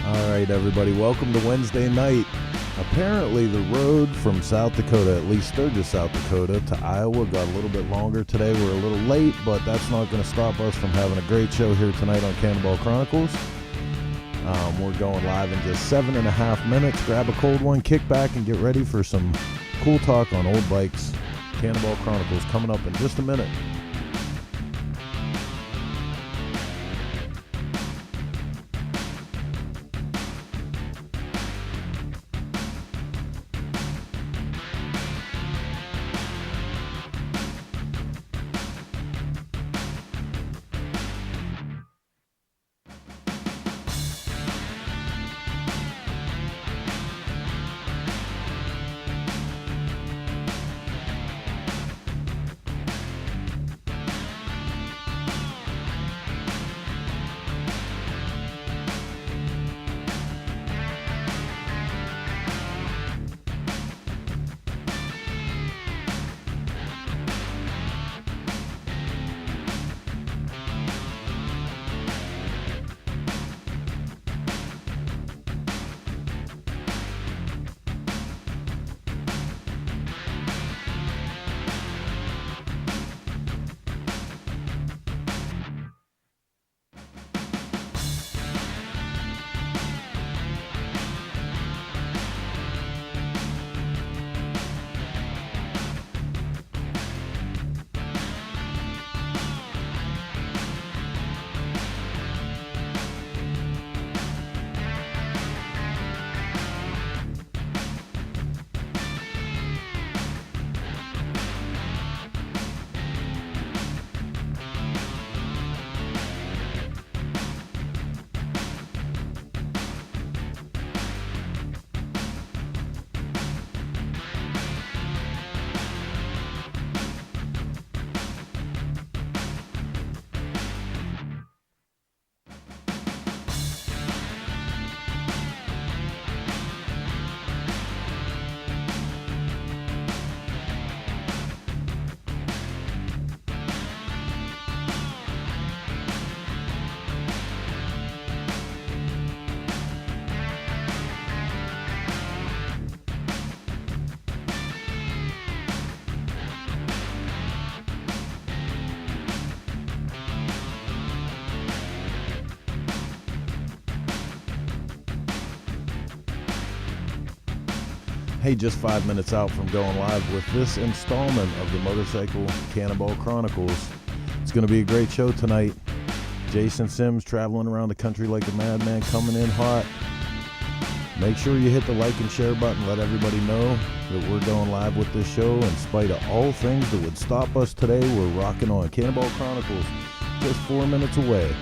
All right, everybody, welcome to Wednesday night. Apparently, the road from South Dakota, at least Sturgis, South Dakota, to Iowa got a little bit longer today. We're a little late, but that's not going to stop us from having a great show here tonight on Cannonball Chronicles. We're going live in just 7.5 minutes. Grab a cold one, kick back, and get ready for some cool talk on old bikes. Cannonball Chronicles coming up in just a minute. Hey, just 5 minutes out from going live with this installment of the Motorcycle Cannonball Chronicles. It's going to be a great show tonight. Jason Sims traveling around the country like a madman, coming in hot. Make sure you hit the like and share button. Let everybody know that we're going live with this show. In spite of all things that would stop us today, we're rocking on. Cannonball Chronicles, just 4 minutes away.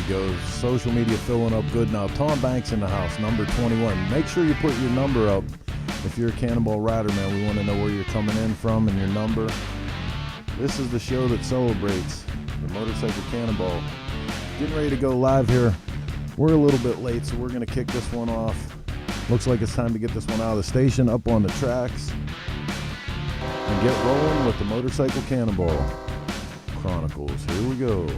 we go. Social media filling up good now. Tom Banks in the house, number 21. Make sure you put your number up. If you're a Cannonball rider, man, we want to know where you're coming in from and your number. This is the show that celebrates the motorcycle Cannonball. Getting ready to go live here. We're a little bit late, so we're going to kick this one off. Looks like it's time to get this one out of the station, up on the tracks, and get rolling with the Motorcycle Cannonball Chronicles. Here we go.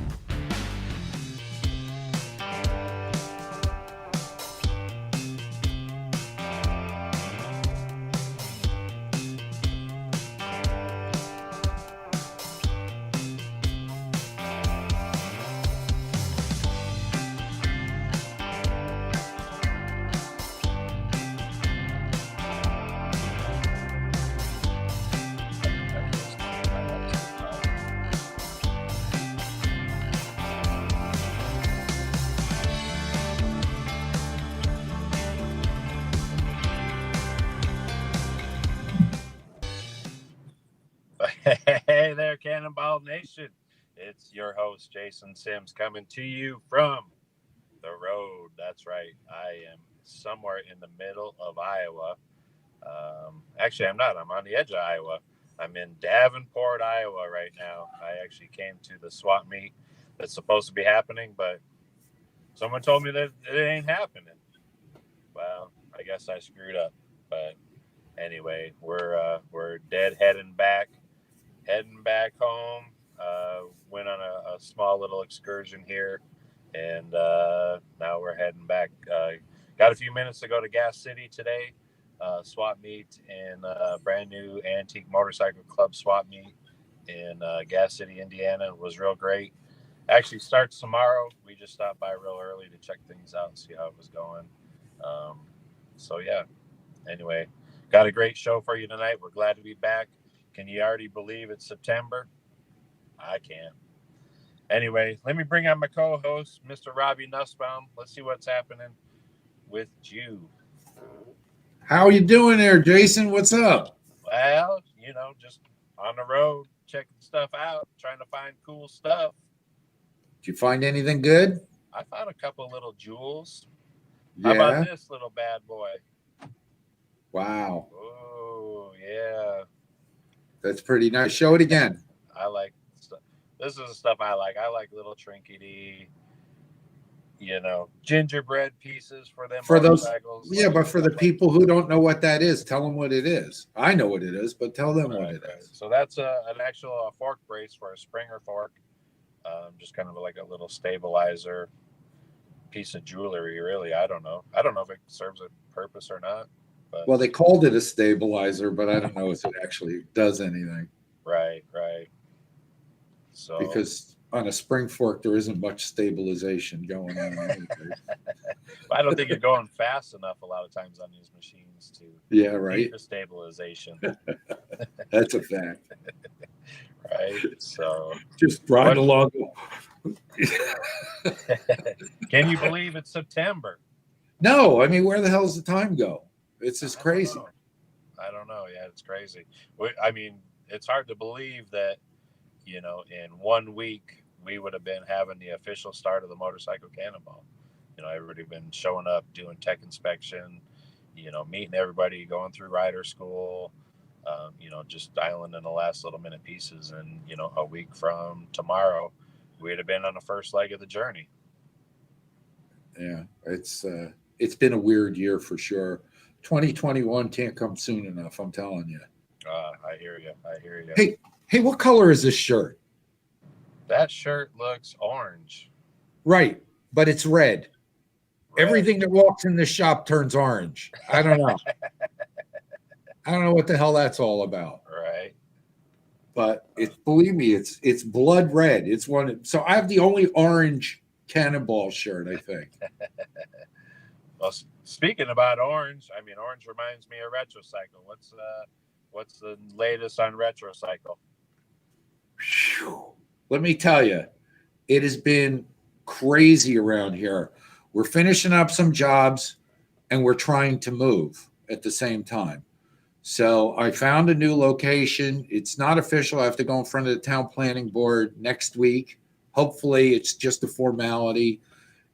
Hey there, Cannonball Nation. It's your host, Jason Sims, coming to you from the road. That's right. I am somewhere in the middle of Iowa. Actually, I'm not. I'm on the edge of Iowa. I'm in Davenport, Iowa right now. I actually came to the swap meet that's supposed to be happening, but someone told me that it ain't happening. Well, I guess I screwed up. But anyway, we're dead heading back home. Went on a small little excursion here, and now we're heading back. Got a few minutes to go to Gas City today. Swap meet in brand new Antique Motorcycle Club swap meet in Gas City, Indiana. It was real great. Actually starts tomorrow. We just stopped by real early to check things out and see how it was going. So yeah, anyway, got a great show for you tonight. We're glad to be back. Can you already believe it's September? I can't. Anyway, let me bring on my co-host, Mr. Robbie Nussbaum. Let's see what's happening with you. How you doing there, Jason? What's up? Well, just on the road, checking stuff out, trying to find cool stuff. Did you find anything good? I found a couple little jewels. Yeah. How about this little bad boy? Wow. Oh, yeah. That's pretty nice. Show it again. I like stuff. This is the stuff I like. I like little trinkety, gingerbread pieces for them. For those, motorcycles. yeah, but for the people who don't know what that is, tell them what it is. I know what it is, but tell them what it is. So that's an actual fork brace for a Springer fork. Just kind of like a little stabilizer piece of jewelry, really. I don't know if it serves a purpose or not. But, well, they called it a stabilizer, but I don't know if it actually does anything. Right. So because on a spring fork, there isn't much stabilization going on. I don't think you're going fast enough a lot of times on these machines to right. The stabilization. That's a fact. Right. So just ride along. Can you believe it's September? No, I mean, where the hell's the time go? It's just crazy. I don't know. Yeah, it's crazy. I mean, it's hard to believe that, in 1 week, we would have been having the official start of the Motorcycle Cannonball. Everybody been showing up, doing tech inspection, meeting everybody, going through rider school, just dialing in the last little minute pieces. And, a week from tomorrow, we'd have been on the first leg of the journey. Yeah, it's been a weird year for sure. 2021 can't come soon enough, I'm telling you. I hear you. Hey, what color is this shirt? That shirt looks orange. Right, but it's red. Everything that walks in the shop turns orange. I don't know. I don't know what the hell that's all about. Right. But believe me, it's blood red. It's one. So I have the only orange Cannonball shirt, I think. Well, speaking about orange, orange reminds me of Retrocycle. What's the latest on Retrocycle? Let me tell you, it has been crazy around here. We're finishing up some jobs and we're trying to move at the same time. So I found a new location. It's not official. I have to go in front of the town planning board next week. Hopefully it's just a formality.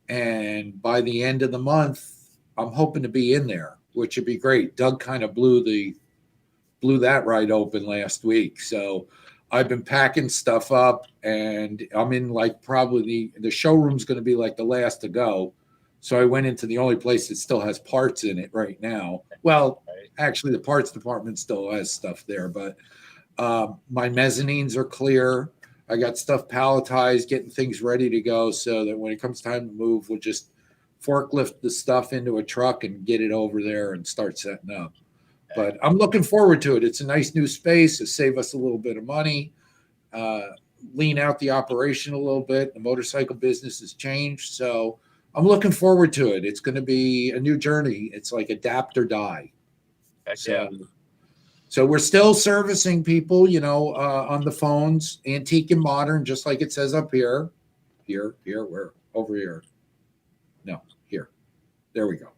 And by the end of the month, I'm hoping to be in there, which would be great. Doug kind of blew that right open last week. So I've been packing stuff up, and I'm in like probably the showroom's going to be like the last to go. So I went into the only place that still has parts in it right now. Well, actually, the parts department still has stuff there, but my mezzanines are clear. I got stuff palletized, getting things ready to go so that when it comes time to move, we'll just forklift the stuff into a truck and get it over there and start setting up. But I'm looking forward to it. It's a nice new space. It save us a little bit of money, lean out the operation a little bit. The motorcycle business has changed. So I'm looking forward to it. It's going to be a new journey. It's like adapt or die. So we're still servicing people, on the phones, antique and modern, just like it says up here. Where? Over here. No, here. There we go.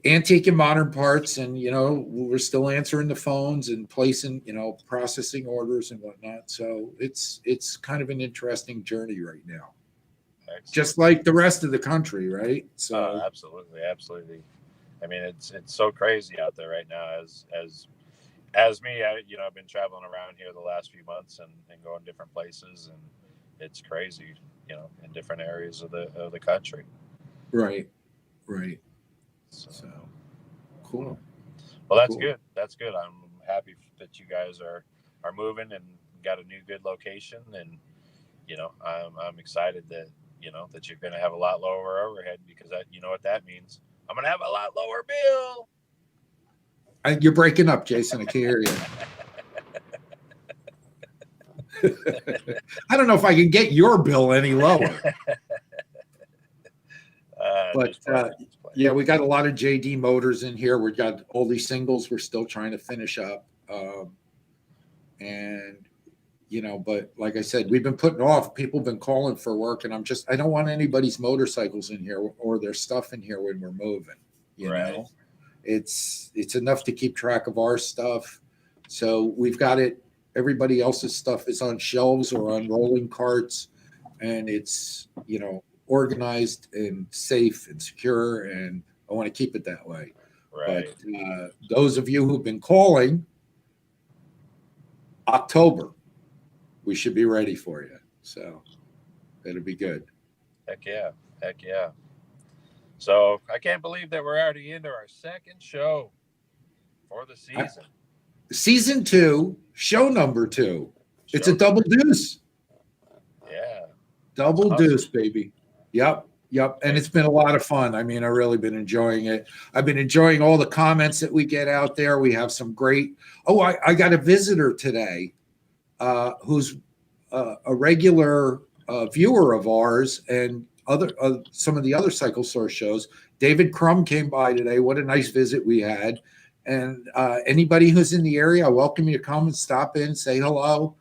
Antique and modern parts, and we're still answering the phones and placing, processing orders and whatnot. So it's kind of an interesting journey right now. Excellent. Just like the rest of the country, right? So absolutely. I mean, it's so crazy out there right now. As me, I've been traveling around here the last few months and going different places, and it's crazy, in different areas of the country. Right. So cool. Well, that's good. That's good. I'm happy that you guys are moving and got a new good location, and I'm excited that that you're going to have a lot lower overhead, because you know what that means. I'm going to have a lot lower bill. You're breaking up, Jason. I can't hear you. I don't know if I can get your bill any lower. But yeah, we got a lot of JD Motors in here. We've got all these singles we're still trying to finish up. But like I said, we've been putting off. People have been calling for work, and I don't want anybody's motorcycles in here or their stuff in here when we're moving. You know, it's enough to keep track of our stuff. So we've got it. Everybody else's stuff is on shelves or on rolling carts, and it's, organized and safe and secure, and I want to keep it that way. Right. But those of you who've been calling, October, we should be ready for you. So that'll be good. Heck yeah. So I can't believe that we're already into our second show for the season. Season 2, show number 2. It's a double deuce. Yeah. Double deuce, baby. Yep. And it's been a lot of fun. I mean, I've really been enjoying it. I've been enjoying all the comments that we get out there. We have some great. Oh, I got a visitor today who's a regular viewer of ours and some of the other Cycle Source shows. David Crum came by today. What a nice visit we had. And anybody who's in the area, I welcome you to come and stop in, say hello.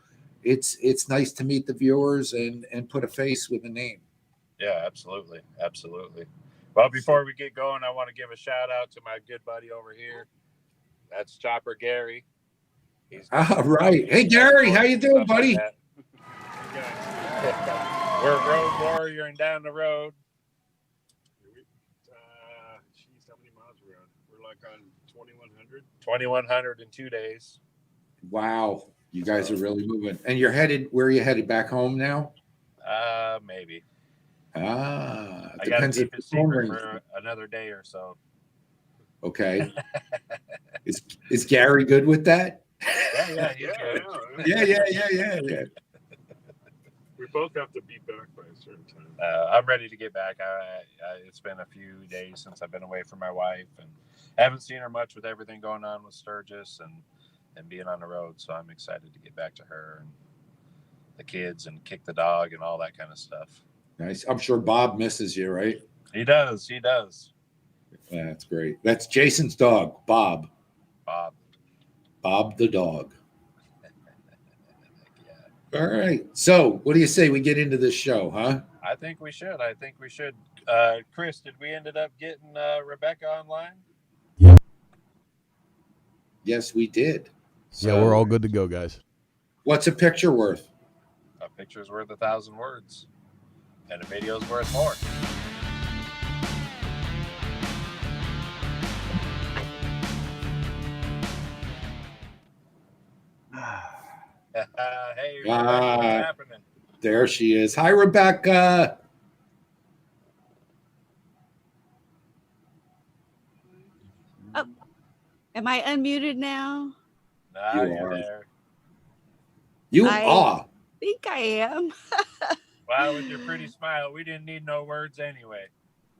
It's nice to meet the viewers and put a face with a name. Yeah, absolutely. Well, before we get going, I want to give a shout out to my good buddy over here. That's Chopper Gary. All right. Hey, Gary, how you doing, buddy? We're road warrior and down the road. How many miles are we on? We're like on 2,100. 2,100 in 2 days. Wow. You guys are really moving. And where are you headed? Back home now? Maybe. I got to keep it secret for another day or so. Okay. Is Gary good with that? Yeah. Yeah. We both have to be back by a certain time. I'm ready to get back. It's been a few days since I've been away from my wife, and I haven't seen her much with everything going on with Sturgis and being on the road. So I'm excited to get back to her and the kids and kick the dog and all that kind of stuff. Nice. I'm sure Bob misses you, right? He does. Yeah, that's great. That's Jason's dog, Bob. Bob the dog. Yeah. All right. So what do you say we get into this show, huh? I think we should. Chris, did we ended up getting Rebecca online? Yeah. Yes, we did. So, yeah, we're all good to go, guys. What's a picture worth? A picture's worth 1,000 words. And a video's worth more. Hey, Rebecca, what's happening? There she is. Hi, Rebecca. Oh, am I unmuted now? Now You you're are. there. You I are. think I am. Wow, with your pretty smile, we didn't need no words anyway.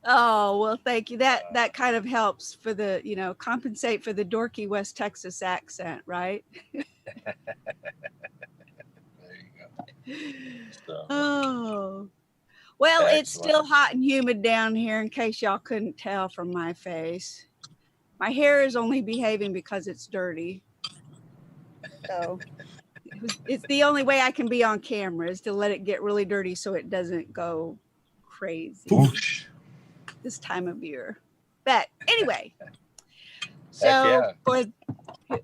Oh, well, thank you. That kind of helps for the, compensate for the dorky West Texas accent, right? There you go. So, Oh, well, it's excellent. still hot and humid down here in case y'all couldn't tell from my face. My hair is only behaving because it's dirty. So it's the only way I can be on camera is to let it get really dirty so it doesn't go crazy Whoosh. this time of year. But anyway, Heck so yeah.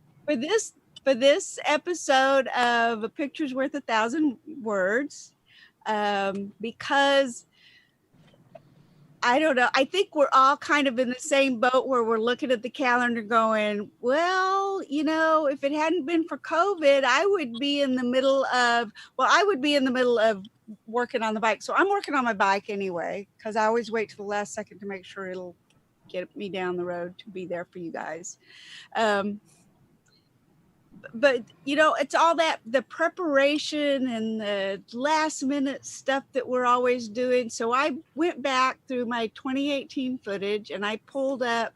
for this episode of A Picture's Worth 1,000 Words, because I don't know, I think we're all kind of in the same boat where we're looking at the calendar going, well, if it hadn't been for COVID, I would be in the middle of working on the bike. So I'm working on my bike anyway, because I always wait to the last second to make sure it'll get me down the road to be there for you guys. But it's all that the preparation and the last minute stuff that we're always doing. So I went back through my 2018 footage and I pulled up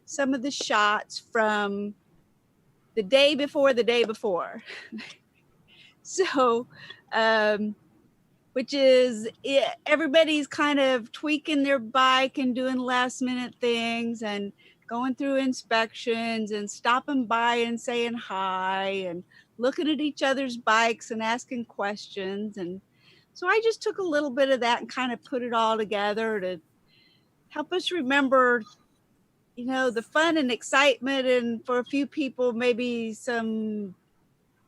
some of the shots from the day before. So which is everybody's kind of tweaking their bike and doing last minute things and going through inspections and stopping by and saying hi and looking at each other's bikes and asking questions. And so I just took a little bit of that and kind of put it all together to help us remember, the fun and excitement, and for a few people, maybe some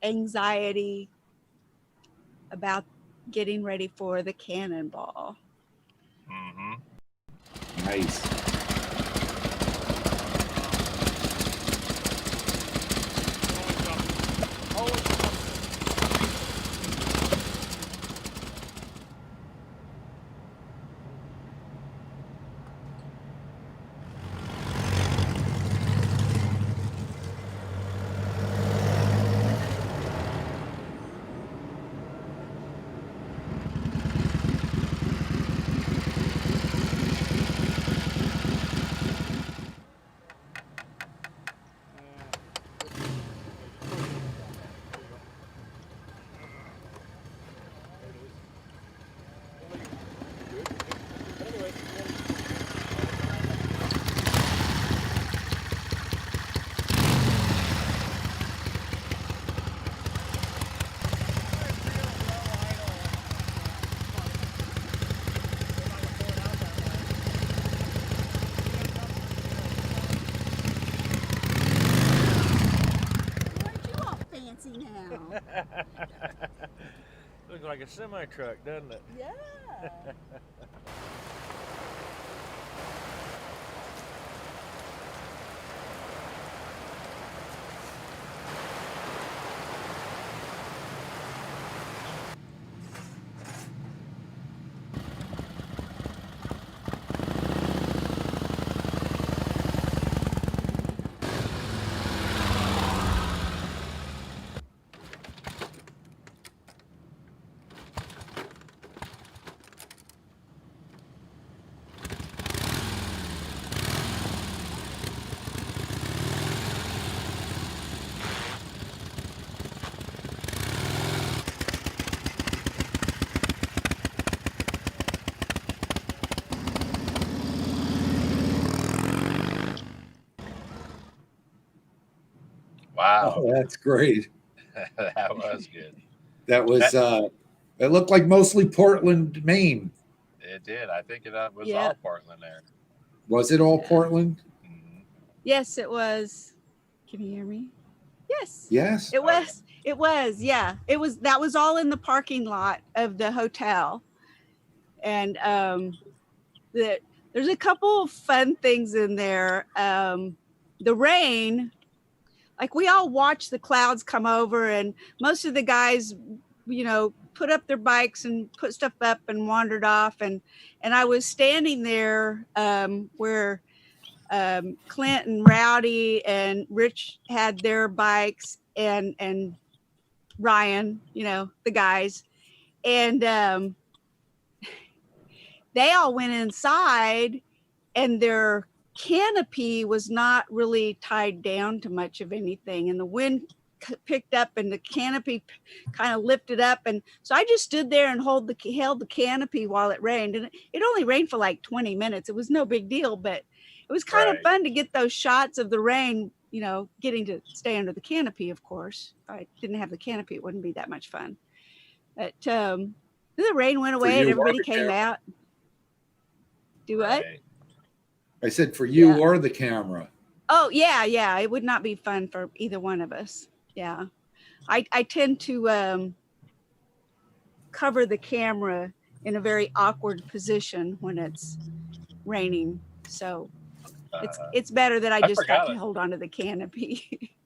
anxiety about getting ready for the Cannonball. Mm-hmm. Nice. Now. Looks like a semi truck, doesn't it? Yeah. Wow. Oh, that's great. That was good. That was, it looked like mostly Portland, Maine. It did. I think it was Yeah. all Portland there. Was it all Yeah. Portland? Mm-hmm. Yes, it was. Can you hear me? Yes. Yes. It was. It was. Yeah. It was. That was all in the parking lot of the hotel. And there's a couple of fun things in there. The rain, like we all watched the clouds come over, and most of the guys put up their bikes and put stuff up and wandered off. And I was standing there where Clint and Rowdy and Rich had their bikes and Ryan, the guys. And they all went inside and their canopy was not really tied down to much of anything. And the wind picked up and the canopy kind of lifted up. And so I just stood there and held the canopy while it rained. And it only rained for like 20 minutes. It was no big deal, but it was kind of fun to get those shots of the rain, getting to stay under the canopy, of course. If I didn't have the canopy, it wouldn't be that much fun. But the rain went away and everybody came out. Do what? I said for you or the camera. Oh, yeah. It would not be fun for either one of us. Yeah. I tend to cover the camera in a very awkward position when it's raining. So it's better that I just got to hold on to the canopy.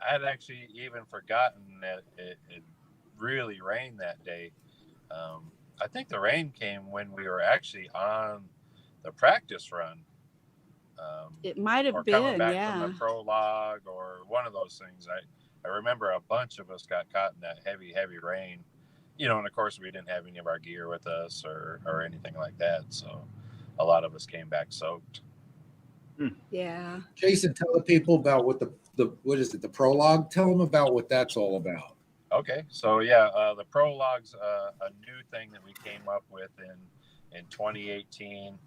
I had actually even forgotten that it really rained that day. I think the rain came when we were actually on the practice run. It might have been, coming back from the prologue or one of those things. I remember a bunch of us got caught in that heavy rain, and of course we didn't have any of our gear with us or anything like that. So a lot of us came back soaked. Yeah. Jason, tell the people about what what is it? The prologue? Tell them about what that's all about. Okay. So the prologue's a new thing that we came up with in 2018.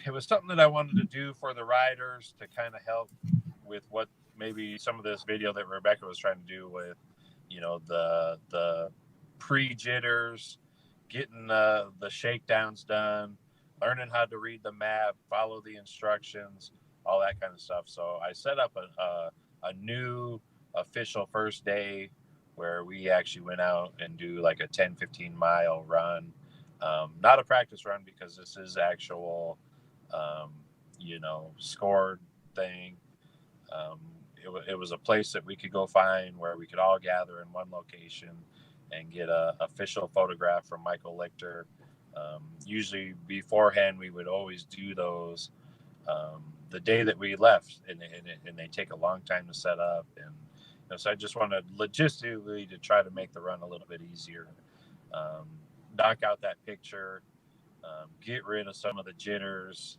It was something that I wanted to do for the riders to kind of help with what maybe some of this video that Rebecca was trying to do with, the pre-jitters, getting the shakedowns done, learning how to read the map, follow the instructions, all that kind of stuff. So I set up a new official first day where we actually went out and do like a 10-15 mile run. Not a practice run because this is actual, scored thing. It was a place that we could go find where we could all gather in one location and get a official photograph from Michael Lichter. Usually beforehand, we would always do those the day that we left, and they take a long time to set up. And so I just wanted logistically to try to make the run a little bit easier. Knock out that picture, get rid of some of the jitters,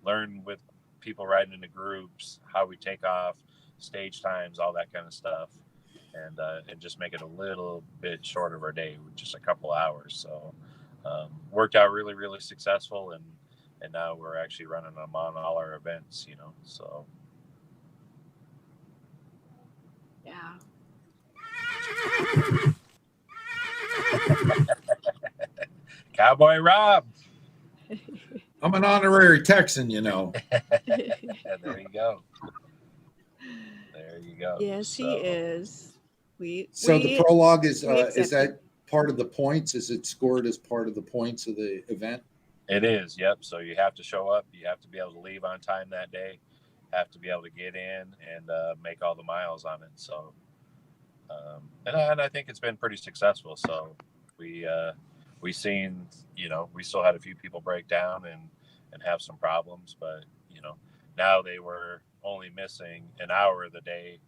learn with people riding into groups, how we take off, stage times, all that kind of stuff, and just make it a little bit shorter of our day, just a couple hours. So worked out really, really successful, and now we're actually running them on all our events, so. Yeah. Cowboy Rob. I'm an honorary Texan, There you go. There you go. Yes, he is. So the prologue is that part of the points? Is it scored as part of the points of the event? It is, yep. So you have to show up. You have to be able to leave on time that day. Have to be able to get in and make all the miles on it. So, and I think it's been pretty successful. So we seen, we still had a few people break down and have some problems, but now they were only missing an hour of the day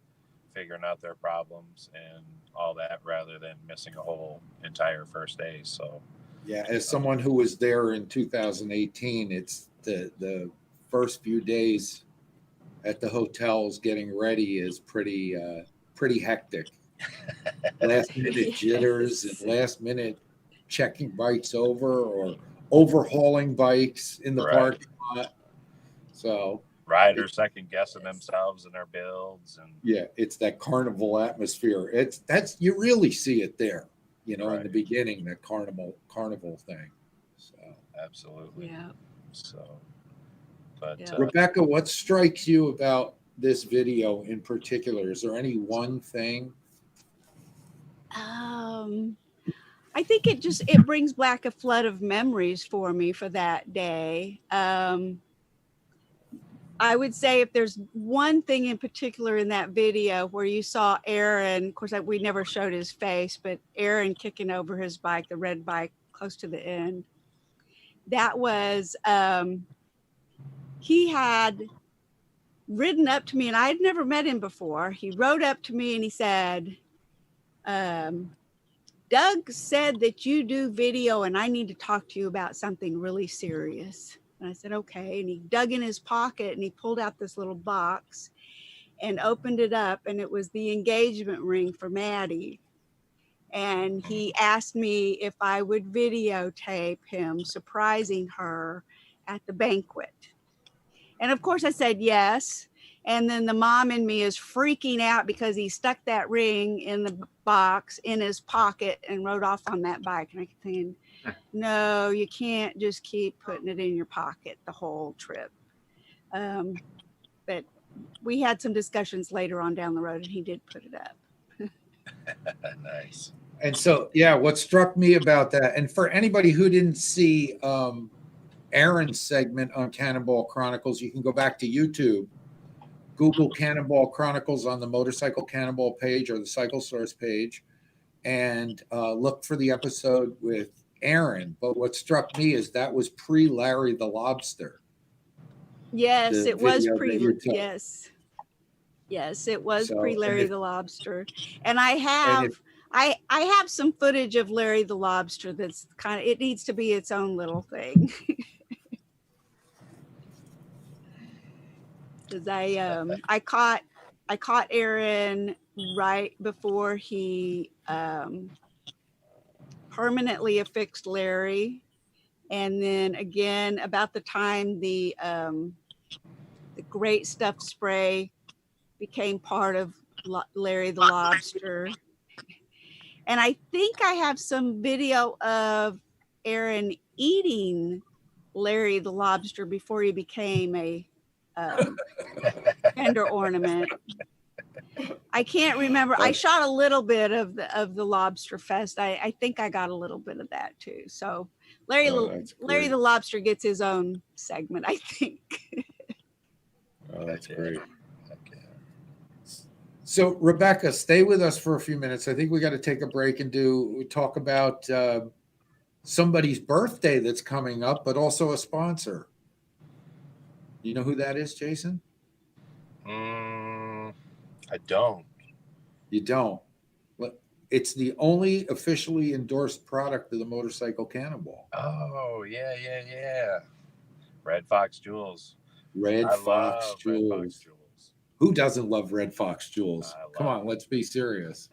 figuring out their problems and all that rather than missing a whole entire first day. So yeah, as someone who was there in 2018, it's the first few days at the hotels getting ready is pretty hectic. Last minute jitters and last minute checking bikes over or overhauling bikes in the parking lot. So riders second guessing themselves and their builds, and it's that carnival atmosphere. You really see it there, in the beginning, that carnival thing. So absolutely. Yeah. So, but Rebecca, what strikes you about this video in particular? Is there any one thing? I think it brings back a flood of memories for me for that day. I would say if there's one thing in particular in that video where you saw Aaron, of course, we never showed his face, but Aaron kicking over his bike, the red bike, close to the end. That was, he had ridden up to me, and I had never met him before. He rode up to me and he said, Doug said that you do video and I need to talk to you about something really serious. And I said, okay. And he dug in his pocket and he pulled out this little box and opened it up, and it was the engagement ring for Maddie. And he asked me if I would videotape him surprising her at the banquet. And of course I said yes. And then the mom in me is freaking out because he stuck that ring in the box in his pocket and rode off on that bike. And I kept thinking, no, you can't just keep putting it in your pocket the whole trip. But we had some discussions later on down the road, and he did put it up. Nice. And so, yeah, what struck me about that, and for anybody who didn't see Aaron's segment on Cannonball Chronicles, you can go back to YouTube, Google Cannonball Chronicles on the Motorcycle Cannonball page or the Cycle Source page, and look for the episode with Aaron. But what struck me is that was pre-Larry the Lobster. Yes, The it was video pre. that you took. Yes, it was So, pre Larry the Lobster, and I and have I have some footage of Larry the Lobster that's kind of, it needs to be its own little thing. Because I caught Aaron right before he permanently affixed Larry, and then again about the time the Great Stuff spray became part of Larry the Lobster. And I think I have some video of Aaron eating Larry the Lobster before he became a fender ornament. I can't remember. I shot a little bit of the Lobster Fest. I think I got a little bit of that too. So Larry the Lobster gets his own segment, I think. Oh, that's great. So Rebecca, stay with us for a few minutes. I think we got to take a break and talk about somebody's birthday that's coming up, but also a sponsor. You know who that is, Jason? I don't. You don't? Well, it's the only officially endorsed product of the Motorcycle Cannonball. Oh, yeah. Red Fox Jewels. Red Fox Jewels. Who doesn't love Red Fox Jewels? Come on, let's be serious.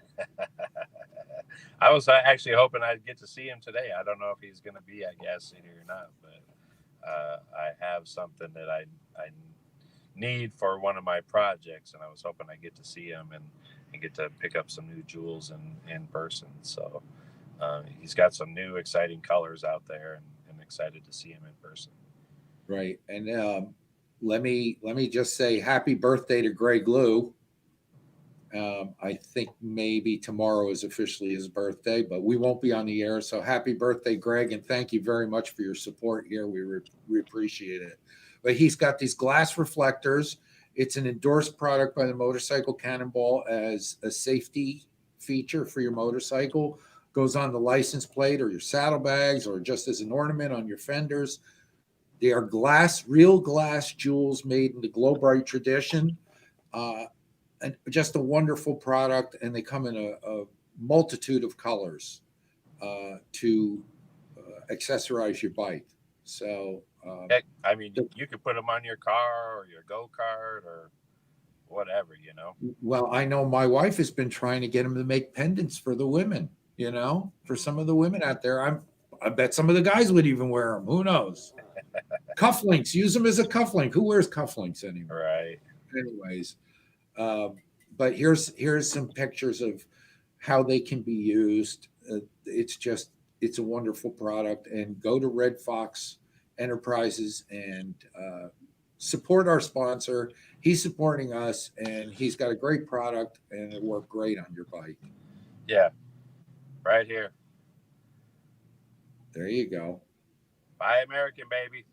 I was actually hoping I'd get to see him today. I don't know if he's going to be at Gas City or not, but I have something that I need for one of my projects, and I was hoping I'd get to see him and get to pick up some new jewels in person. So he's got some new exciting colors out there, and excited to see him in person. Right, and let me just say happy birthday to Greg Lou. I think maybe tomorrow is officially his birthday, but we won't be on the air. So happy birthday, Greg, and thank you very much for your support here. We appreciate it. But he's got these glass reflectors. It's an endorsed product by the Motorcycle Cannonball as a safety feature for your motorcycle. Goes on the license plate or your saddlebags or just as an ornament on your fenders. They are real glass jewels made in the Glow Bright tradition. And just a wonderful product, and they come in a multitude of colors to accessorize your bike. So, I mean, you could put them on your car or your go-kart or whatever, you know. Well, I know my wife has been trying to get them to make pendants for the women, for some of the women out there. I bet some of the guys would even wear them. Who knows? Cufflinks, use them as a cufflink. Who wears cufflinks anymore? Right. Anyways, but here's some pictures of how they can be used. It's a wonderful product, and go to Red Fox Enterprises and support our sponsor. He's supporting us, and he's got a great product, and it worked great on your bike. Yeah, right here. There you go. Buy American, baby.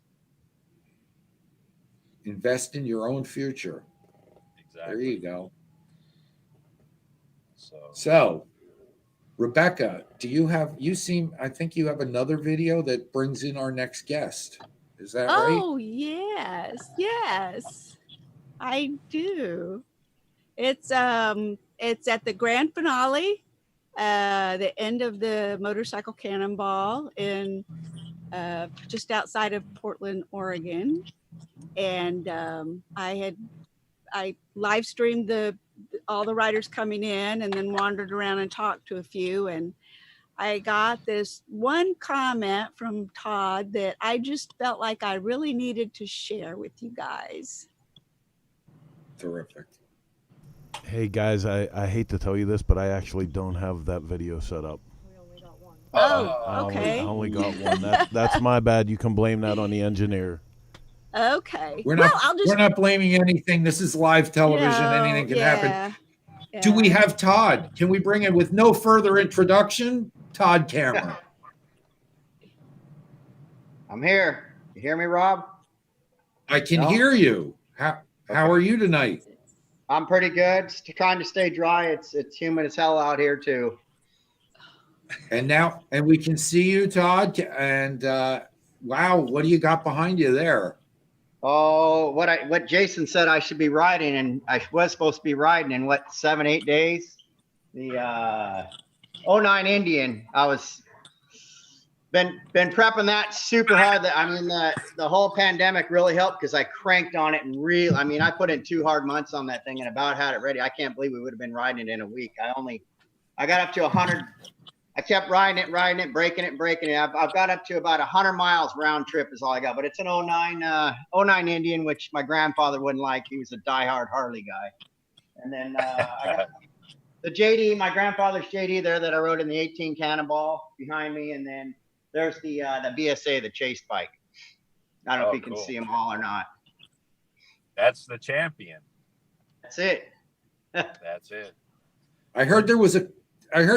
Invest in your own future. Exactly. There you go. So So, Rebecca, I think you have another video that brings in our next guest. Is that right? Oh, yes, I do. It's at the grand finale, the end of the motorcycle Cannonball in just outside of Portland, Oregon, and I live streamed all the riders coming in, and then wandered around and talked to a few, and I got this one comment from Todd that I just felt like I really needed to share with you guys. Terrific. Hey guys, I hate to tell you this, but I actually don't have that video set up. Oh, okay. I only got one. That's my bad. You can blame that on the engineer. Okay. We're Well, we're not blaming anything. This is live television. Anything can happen. Do we have Todd? Can we bring him with no further introduction? Todd Cameron. I'm here. You hear me, Rob? I can hear you. How are you tonight? I'm pretty good. Trying to stay dry. It's humid as hell out here too. And we can see you, Todd. And wow, what do you got behind you there? Oh, what Jason said I should be riding, and I was supposed to be riding in 7-8 days. The 09 Indian. I was been prepping that super hard. The whole pandemic really helped because I cranked on it and I put in 2 hard months on that thing and about had it ready. I can't believe we would have been riding it in a week. I got up to 100. I kept riding it, breaking it. I've got up to about 100 miles round trip is all I got, but it's an 09 Indian, which my grandfather wouldn't like. He was a diehard Harley guy. And then I got the JD, my grandfather's JD there that I rode in the 18 Cannonball behind me. And then there's the BSA, the chase bike. I don't know if you can see them all or not. That's the champion. That's it. That's it. I heard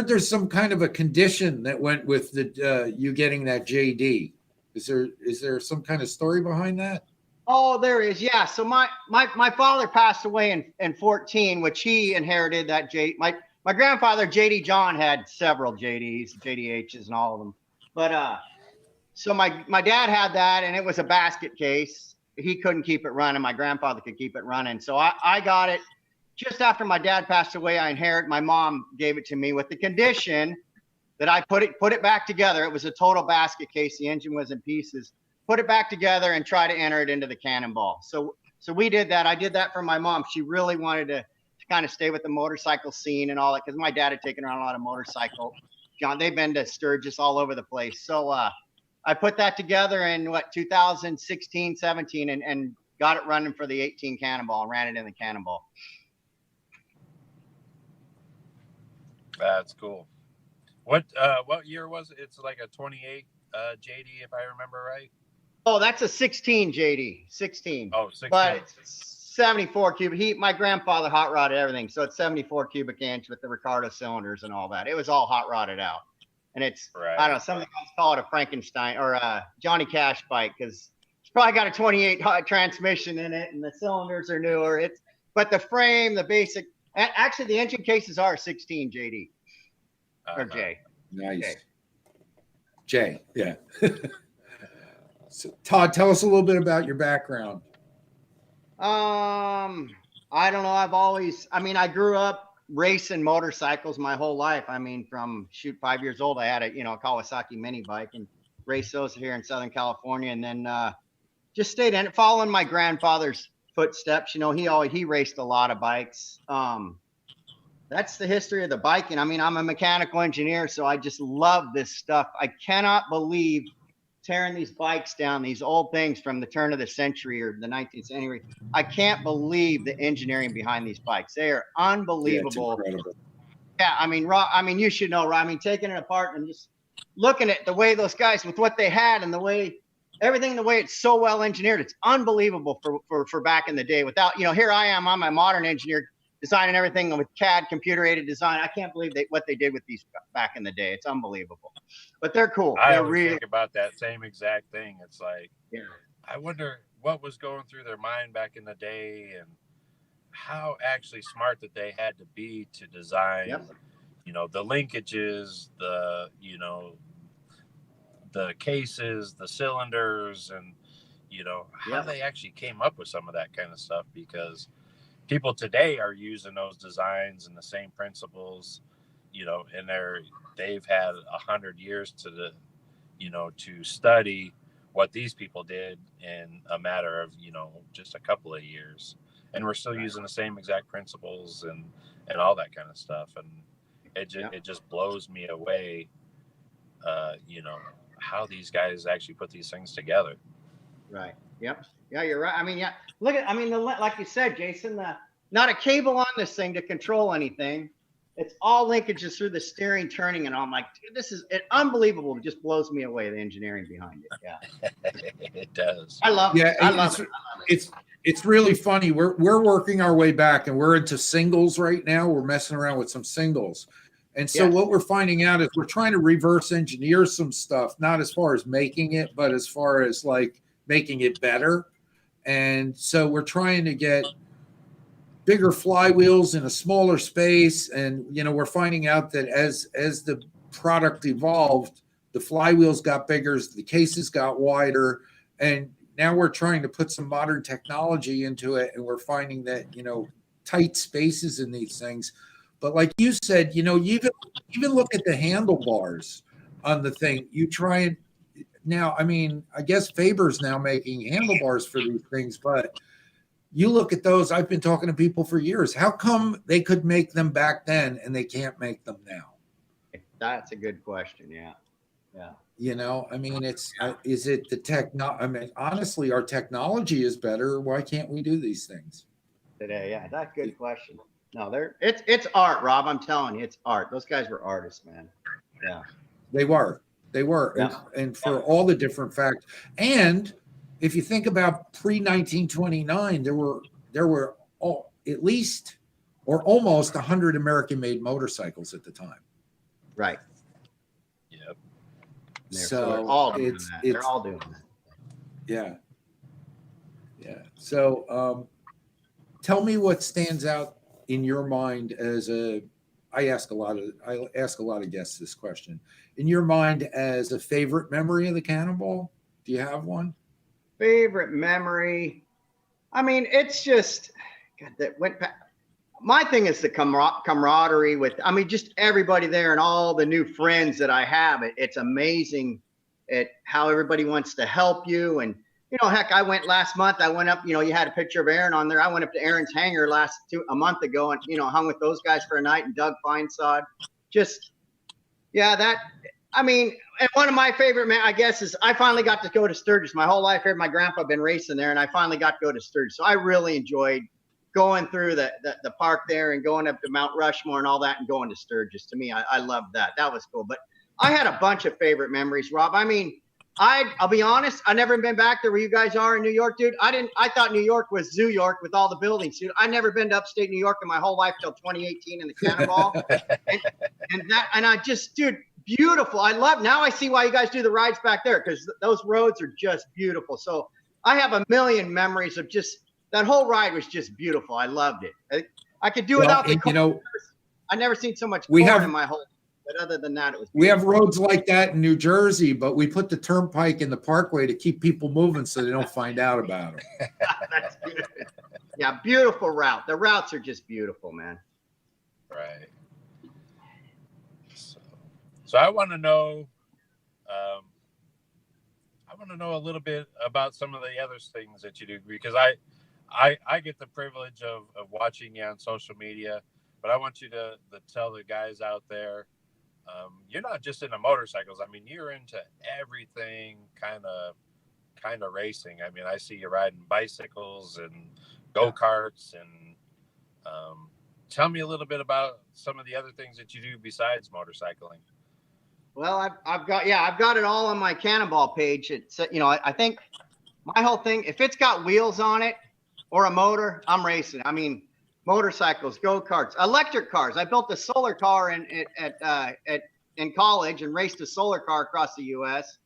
there's some kind of a condition that went with you getting that JD. Is there some kind of story behind that? Oh, there is. Yeah. So my father passed away in 14, which he inherited that my grandfather, JD John, had several JDs, JDHs and all of them. But so my dad had that, and it was a basket case. He couldn't keep it running. My grandfather could keep it running. So I got it. Just after my dad passed away, my mom gave it to me with the condition that I put it back together. It was a total basket case. The engine was in pieces. Put it back together and try to enter it into the Cannonball. So we did that. I did that for my mom. She really wanted to kind of stay with the motorcycle scene and all that, because my dad had taken her on a lot of motorcycle. John, they've been to Sturgis all over the place. So I put that together in 2016, 17, and got it running for the 18 Cannonball and ran it in the Cannonball. That's cool. What year was it? It's like a 28 JD, if I remember right. Oh, that's a 16 JD. 16. Oh, 16. But it's 74 cubic. My grandfather hot rodded everything, so it's 74 cubic inch with the Ricardo cylinders and all that. It was all hot rodded out, and it's I don't know. Some guys call it a Frankenstein or a Johnny Cash bike because it's probably got a 28 transmission in it, and the cylinders are newer. But the frame, the basic. Actually, the engine cases are 16 JD or J. Nice. J. Yeah. So, Todd, tell us a little bit about your background. I don't know. I grew up racing motorcycles my whole life. From 5 years old, I had a Kawasaki mini bike and raced those here in Southern California, and then just stayed in it, following my grandfather's footsteps. He raced a lot of bikes. That's the history of the biking. I'm a mechanical engineer, so I just love this stuff. I cannot believe tearing these bikes down, these old things from the turn of the century or the 19th century. I can't believe the engineering behind these bikes. They are unbelievable. Yeah, you should know, Rob. Taking it apart and just looking at the way those guys with what they had and the way it's so well engineered. It's unbelievable for back in the day. Without, here I am, I'm a modern engineer designing everything with CAD, computer aided design. I can't believe what they did with these back in the day. It's unbelievable. But they're cool. I They're always really think about that same exact thing. It's like, yeah. I wonder what was going through their mind back in the day, and how actually smart that they had to be to design, Yep. you know, the linkages, the, you know, the cases, the cylinders, and, you know, how Yep. they actually came up with some of that kind of stuff, because people today are using those designs and the same principles, you know, and they've had 100 years to, you know, to study what these people did in a matter of, you know, just a couple of years, and we're still using the same exact principles and all that kind of stuff, and it just blows me away, you know, how these guys actually put these things together. Right. Yep. Yeah, you're right. I mean, yeah. Look at. I mean, like you said, Jason. Not a cable on this thing to control anything. It's all linkages through the steering, turning, and I'm like, dude, this is unbelievable. It just blows me away, the engineering behind it. Yeah. It does. I love it. I love it. It's really funny. We're working our way back, and we're into singles right now. We're messing around with some singles. And so what we're finding out is we're trying to reverse engineer some stuff, not as far as making it, but as far as like making it better. And so we're trying to get bigger flywheels in a smaller space. And, you know, we're finding out that as the product evolved, the flywheels got bigger, the cases got wider. And now we're trying to put some modern technology into it. And we're finding that, you know, tight spaces in these things. But like you said, you know, you even look at the handlebars on the thing. You try and now, I mean, I guess Faber's now making handlebars for these things, but you look at those. I've been talking to people for years. How come they could make them back then and they can't make them now? That's a good question. Yeah. Yeah. You know, I mean, is it the techno? I mean, honestly, our technology is better. Why can't we do these things Today? Yeah. That's a good question. No, it's art, Rob. I'm telling you, it's art. Those guys were artists, man. Yeah. They were. Yeah. And for all the different facts. And if you think about pre-1929, there were at least or almost 100 American-made motorcycles at the time. Right. Yep. So they're all doing that. They're all doing that. Yeah. Yeah. So tell me what stands out in your mind as I ask a lot of guests this question. In your mind, as a favorite memory of the Cannonball, do you have one? Favorite memory? I mean, it's just God, that went back. My thing is the camaraderie with, I mean, just everybody there and all the new friends that I have. It's amazing at how everybody wants to help you. And, you know, heck, I went last month. I went up, you know, you had a picture of Aaron on there. I went up to Aaron's hangar a month ago and, you know, hung with those guys for a night and Doug Feinsod. Just, yeah, I mean, and one of my favorite, man, I guess, is I finally got to go to Sturgis. My whole life here, my grandpa been racing there, and I finally got to go to Sturgis. So I really enjoyed going through the park there and going up to Mount Rushmore and all that and going to Sturgis. To me, I loved that. That was cool. But I had a bunch of favorite memories, Rob. I mean, I'll be honest, I never been back there where you guys are in New York, dude. I thought New York was Zoo York with all the buildings, dude. I never been to upstate New York in my whole life till 2018 in the Cannonball. and I just, dude, beautiful. Now I see why you guys do the rides back there, because those roads are just beautiful. So I have a million memories of just, that whole ride was just beautiful. I loved it. I could do without the corn. You know, I never seen so much corn in my whole. But other than that, it was beautiful. We have roads like that in New Jersey, but we put the turnpike in the parkway to keep people moving so they don't find out about them. That's beautiful. Yeah, beautiful route. The routes are just beautiful, man. Right. So I want to know. I want to know a little bit about some of the other things that you do, because I get the privilege of watching you on social media, but I want you to tell the guys out there, you're not just into motorcycles. I mean, you're into everything kind of racing. I mean, I see you riding bicycles and go-karts, and tell me a little bit about some of the other things that you do besides motorcycling. Well, I've got it all on my Cannonball page. It's, you know, I think my whole thing, if it's got wheels on it or a motor, I'm racing. I mean, motorcycles, go-karts, electric cars. I built a solar car in college and raced a solar car across the U.S.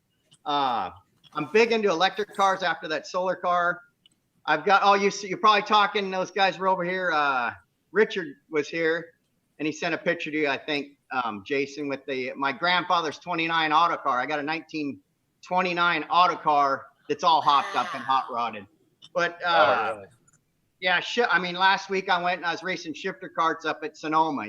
I'm big into electric cars after that solar car. I've got, you're probably talking, those guys were over here. Richard was here and he sent a picture to you, I think, Jason, with my grandfather's 29 auto car. I got a 1929 auto car that's all hopped up and hot rodded. But Really? yeah, I mean, last week I went and I was racing shifter carts up at Sonoma,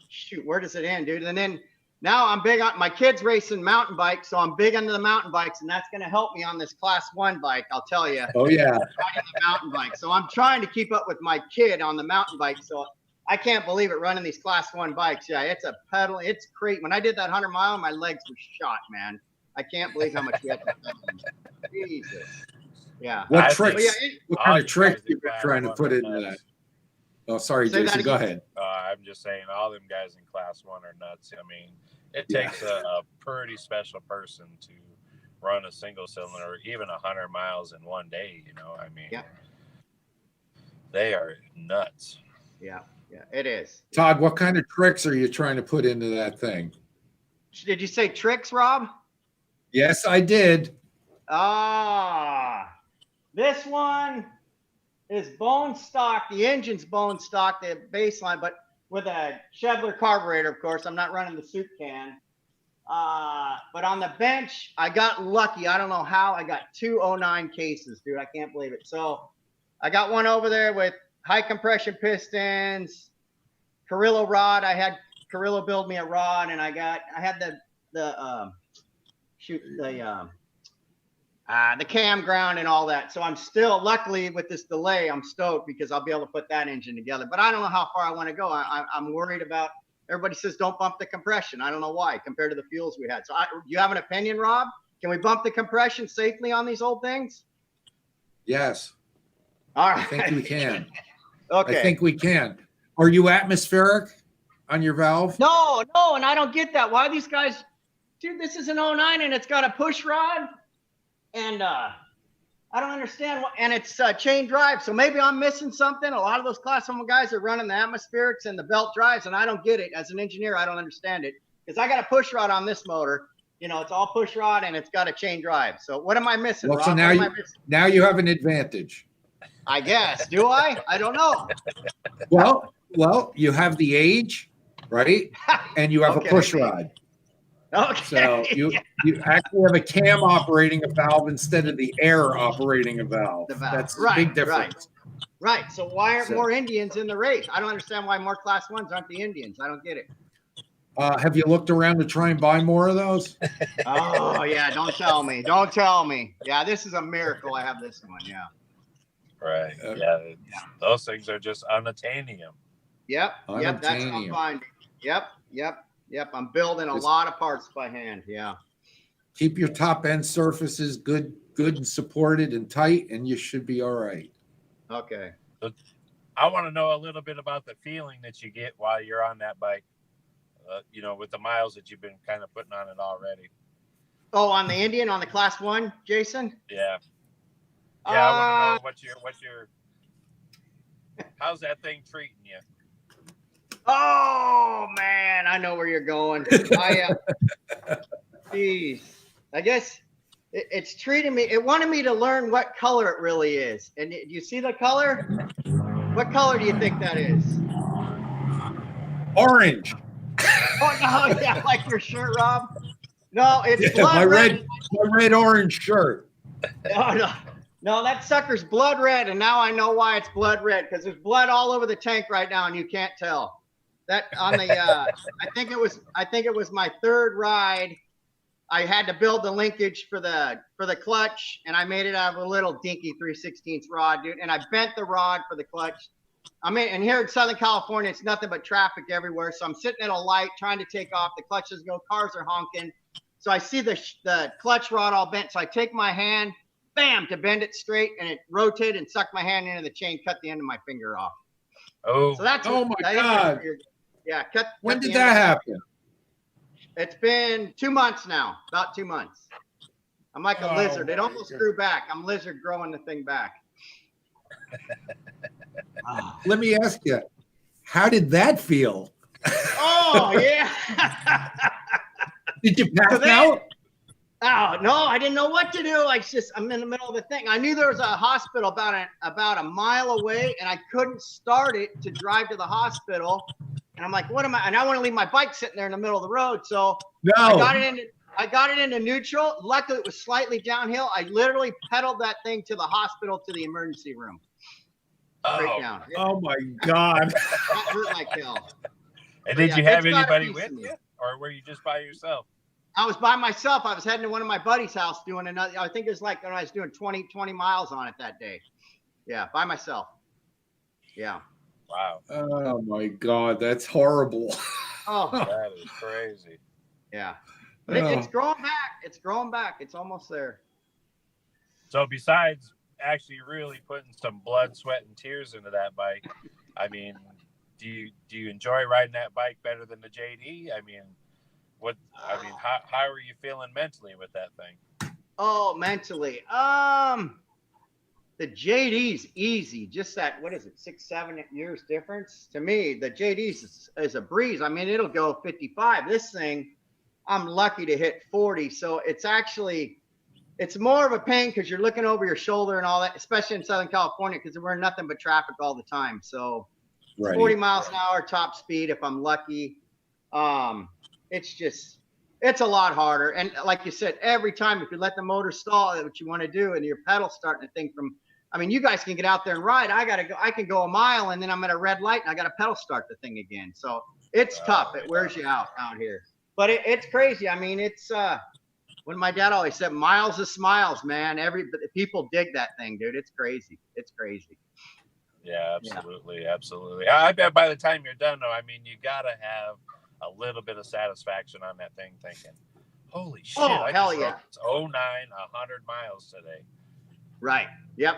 shoot, where does it end, dude? And then now I'm big on, my kids racing mountain bikes, so I'm big into the mountain bikes, and that's going to help me on this class 1 bike, I'll tell you. Oh yeah. Riding the mountain bike. So I'm trying to keep up with my kid on the mountain bike. So I can't believe it running these class 1 bikes. Yeah, it's a pedal. It's great. When I did that 100 mile, my legs were shot, man. I can't believe how much we had to pedal. Jesus. Yeah. What tricks? Yeah, What kind of tricks you've been trying to put into that? Oh, sorry, Jason. Go ahead. I'm just saying, all them guys in class 1 are nuts. I mean, it takes a pretty special person to run a single cylinder, or even 100 miles in one day. I mean, they are nuts. Yeah, it is. Todd, what kind of tricks are you trying to put into that thing? Did you say tricks, Rob? Yes, I did. This one is bone stock. The engine's bone stock, the baseline, but with a Chevrolet carburetor, of course. I'm not running the soup can. But on the bench, I got lucky. I don't know how. I got 2 09 cases, dude. I can't believe it. So I got one over there with high compression pistons, Carrillo rod. I had Carrillo build me a rod, and I had the campground and all that. So I'm still, luckily with this delay, I'm stoked because I'll be able to put that engine together. But I don't know how far I want to go. I'm worried about, everybody says don't bump the compression. I don't know why compared to the fuels we had. So do you have an opinion, Rob? Can we bump the compression safely on these old things? Yes. All right. I think we can. Okay. I think we can. Are you atmospheric on your valve? No, and I don't get that. Why these guys, dude, this is an 09 and it's got a push rod. And I don't understand what, and it's chain drive. So maybe I'm missing something. A lot of those class 1 guys are running the atmospherics and the belt drives, and I don't get it. As an engineer, I don't understand it because I got a push rod on this motor. It's all push rod and it's got a chain drive. So what am I missing, Well, Rob? so now you have an advantage. I guess. Do I? I don't know. Well, you have the age, right? And you have a push rod. Okay. So you actually have a cam operating a valve instead of the air operating a valve. That's a big difference. Right. So why aren't more Indians in the race? I don't understand why more class 1s aren't the Indians. I don't get it. Have you looked around to try and buy more of those? Oh yeah, don't tell me. Don't tell me. Yeah, this is a miracle. I have this one. Yeah. Right. Yeah. Those things are just unattainium. Yep. That's what I'm finding. Yep. I'm building a lot of parts by hand. Yeah. Keep your top end surfaces good and supported and tight, and you should be all right. Okay. I want to know a little bit about the feeling that you get while you're on that bike. With the miles that you've been kind of putting on it already. Oh, on the Indian, on the class 1, Jason? Yeah. Yeah, I want to know what your how's that thing treating you? Oh man, I know where you're going. Geez, I guess it's treating me. It wanted me to learn what color it really is. And do you see the color? What color do you think that is? Orange. Oh no, yeah, like your shirt, Rob. No, it's blood my red. My red orange shirt. No, that sucker's blood red, and now I know why it's blood red because there's blood all over the tank right now, and you can't tell. That on the I think it was my 3rd ride. I had to build the linkage for the clutch, and I made it out of a little dinky 3/16 rod, dude. And I bent the rod for the clutch. And here in Southern California, it's nothing but traffic everywhere. So I'm sitting at a light trying to take off. The clutches go, cars are honking. So I see the clutch rod all bent. So I take my hand, bam, to bend it straight, and it rotated and sucked my hand into the chain, cut the end of my finger off. Oh, so that's my God. Yeah. When did that happen? It's been 2 months now, about 2 months. I'm like a lizard. It almost grew back. I'm lizard growing the thing back. Let me ask you, how did that feel? Oh yeah. Did you pass So then- out? Oh no, I didn't know what to do. I'm in the middle of the thing. I knew there was a hospital about a mile away, and I couldn't start it to drive to the hospital. And I'm like, what am I? And I want to leave my bike sitting there in the middle of the road. So No. I got it into neutral. Luckily, it was slightly downhill. I literally pedaled that thing to the hospital, to the emergency room. Straight down. Oh my God. That hurt like hell. And But did yeah, you have it's got a anybody piece with of me. you, or were you just by yourself? I was by myself. I was heading to one of my buddy's house doing another. I think it was like when I was doing 20 miles on it that day. Yeah, by myself. Yeah. Wow, Oh my God, that's horrible. Oh, that is crazy. yeah. But it's growing back. It's growing back. It's almost there. So besides actually really putting some blood, sweat, and tears into that bike, I mean, do you enjoy riding that bike better than the JD? I mean, how are you feeling mentally with that thing? Oh, mentally. The JD's easy. Just that, what is it, 6-7 years difference? To me, the JD's is a breeze. I mean, it'll go 55. This thing, I'm lucky to hit 40. So it's more of a pain because you're looking over your shoulder and all that, especially in Southern California, because we're in nothing but traffic all the time. So Right. 40 miles an hour top speed if I'm lucky. It's a lot harder. And like you said, every time if you let the motor stall, what you want to do, and your pedal's starting to think you guys can get out there and ride. I can go a mile and then I'm at a red light and I got to pedal start the thing again. So it's tough. It wears you out here. But it's crazy. I mean, it's when my dad always said, miles of smiles, man. People dig that thing, dude. It's crazy. It's crazy. Yeah, absolutely. I bet by the time you're done, though, I mean, you gotta have a little bit of satisfaction on that thing, thinking, "Holy shit! Oh, hell yeah! It's 100 miles today." Right. Yep.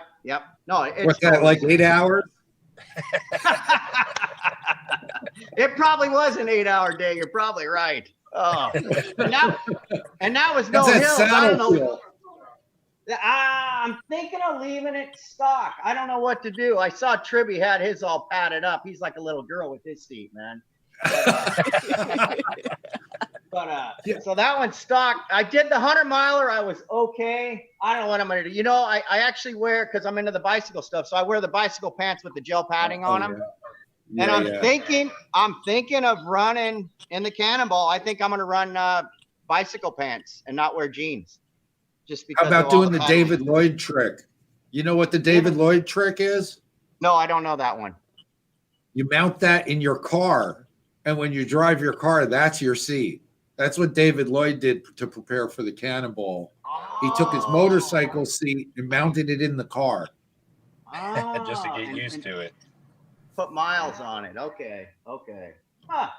No, it's What's that, like 8 hours? It probably was an 8-hour day. You're probably right. Oh, and that was no hills. I don't know. I'm thinking of leaving it stock. I don't know what to do. I saw Tribby had his all padded up. He's like a little girl with his seat, man. So that one's stock. I did the 100-miler. I was okay. I don't know what I'm going to do. I actually wear, because I'm into the bicycle stuff, so I wear the bicycle pants with the gel padding on them. Yeah. And I'm thinking of running in the Cannonball. I think I'm going to run bicycle pants and not wear jeans. Just because. How about doing the David Lloyd trick? You know what the David Lloyd trick is? No, I don't know that one. You mount that in your car, and when you drive your car, that's your seat. That's what David Lloyd did to prepare for the Cannonball. He took his motorcycle seat and mounted it in the car. Just to get used to it. Put miles on it. Okay. Huh.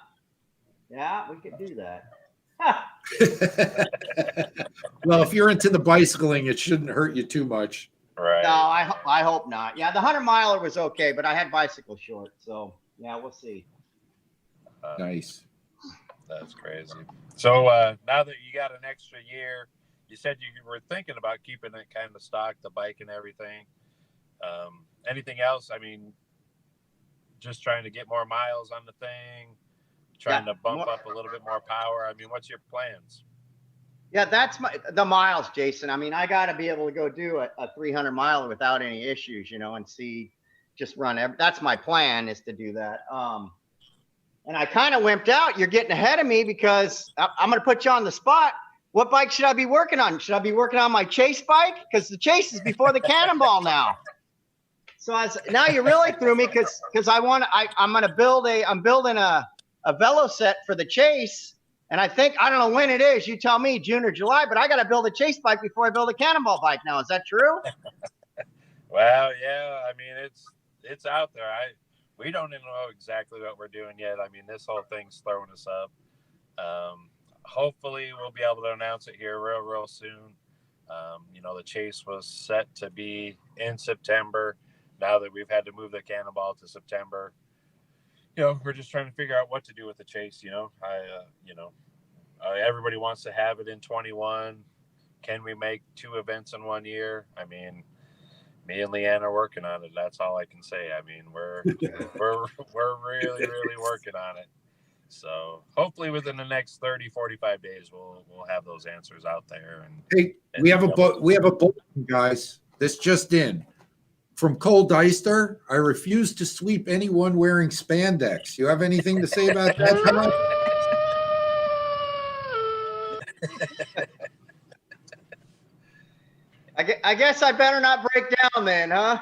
Yeah, we could do that. Huh. Well, if you're into the bicycling, it shouldn't hurt you too much. Right. No, I hope not. Yeah, the 100-miler was okay, but I had bicycle shorts, so yeah, we'll see. Nice. That's crazy. So now that you got an extra year, you said you were thinking about keeping it kind of stock, the bike and everything. Anything else? I mean, just trying to get more miles on the thing, trying to bump up a little bit more power. I mean, what's your plans? Yeah, that's the miles, Jason. I mean, I got to be able to go do a 300-miler without any issues, and just run. That's my plan, is to do that. And I kind of wimped out. You're getting ahead of me because I'm going to put you on the spot. What bike should I be working on? Should I be working on my Chase bike? Because the Chase is before the Cannonball now. So now you really threw me because I'm building a velo set for the Chase. And I don't know when it is. You tell me, June or July, but I got to build a Chase bike before I build a Cannonball bike now. Is that true? Well, yeah. I mean, it's out there. We don't even know exactly what we're doing yet. I mean, this whole thing's throwing us up. Hopefully we'll be able to announce it here real soon. The Chase was set to be in September. Now that we've had to move the Cannonball to September, we're just trying to figure out what to do with the Chase. Everybody wants to have it in 21. Can we make 2 events in 1 year? I mean, me and Leanne are working on it. That's all I can say. I mean, we're really working on it. So hopefully within the next 30, 45 days, we'll have those answers out there. Hey, we have a bulletin, guys. This just in. From Cole Deister, I refuse to sweep anyone wearing spandex. You have anything to say about that, Todd? I guess I better not break down then, huh?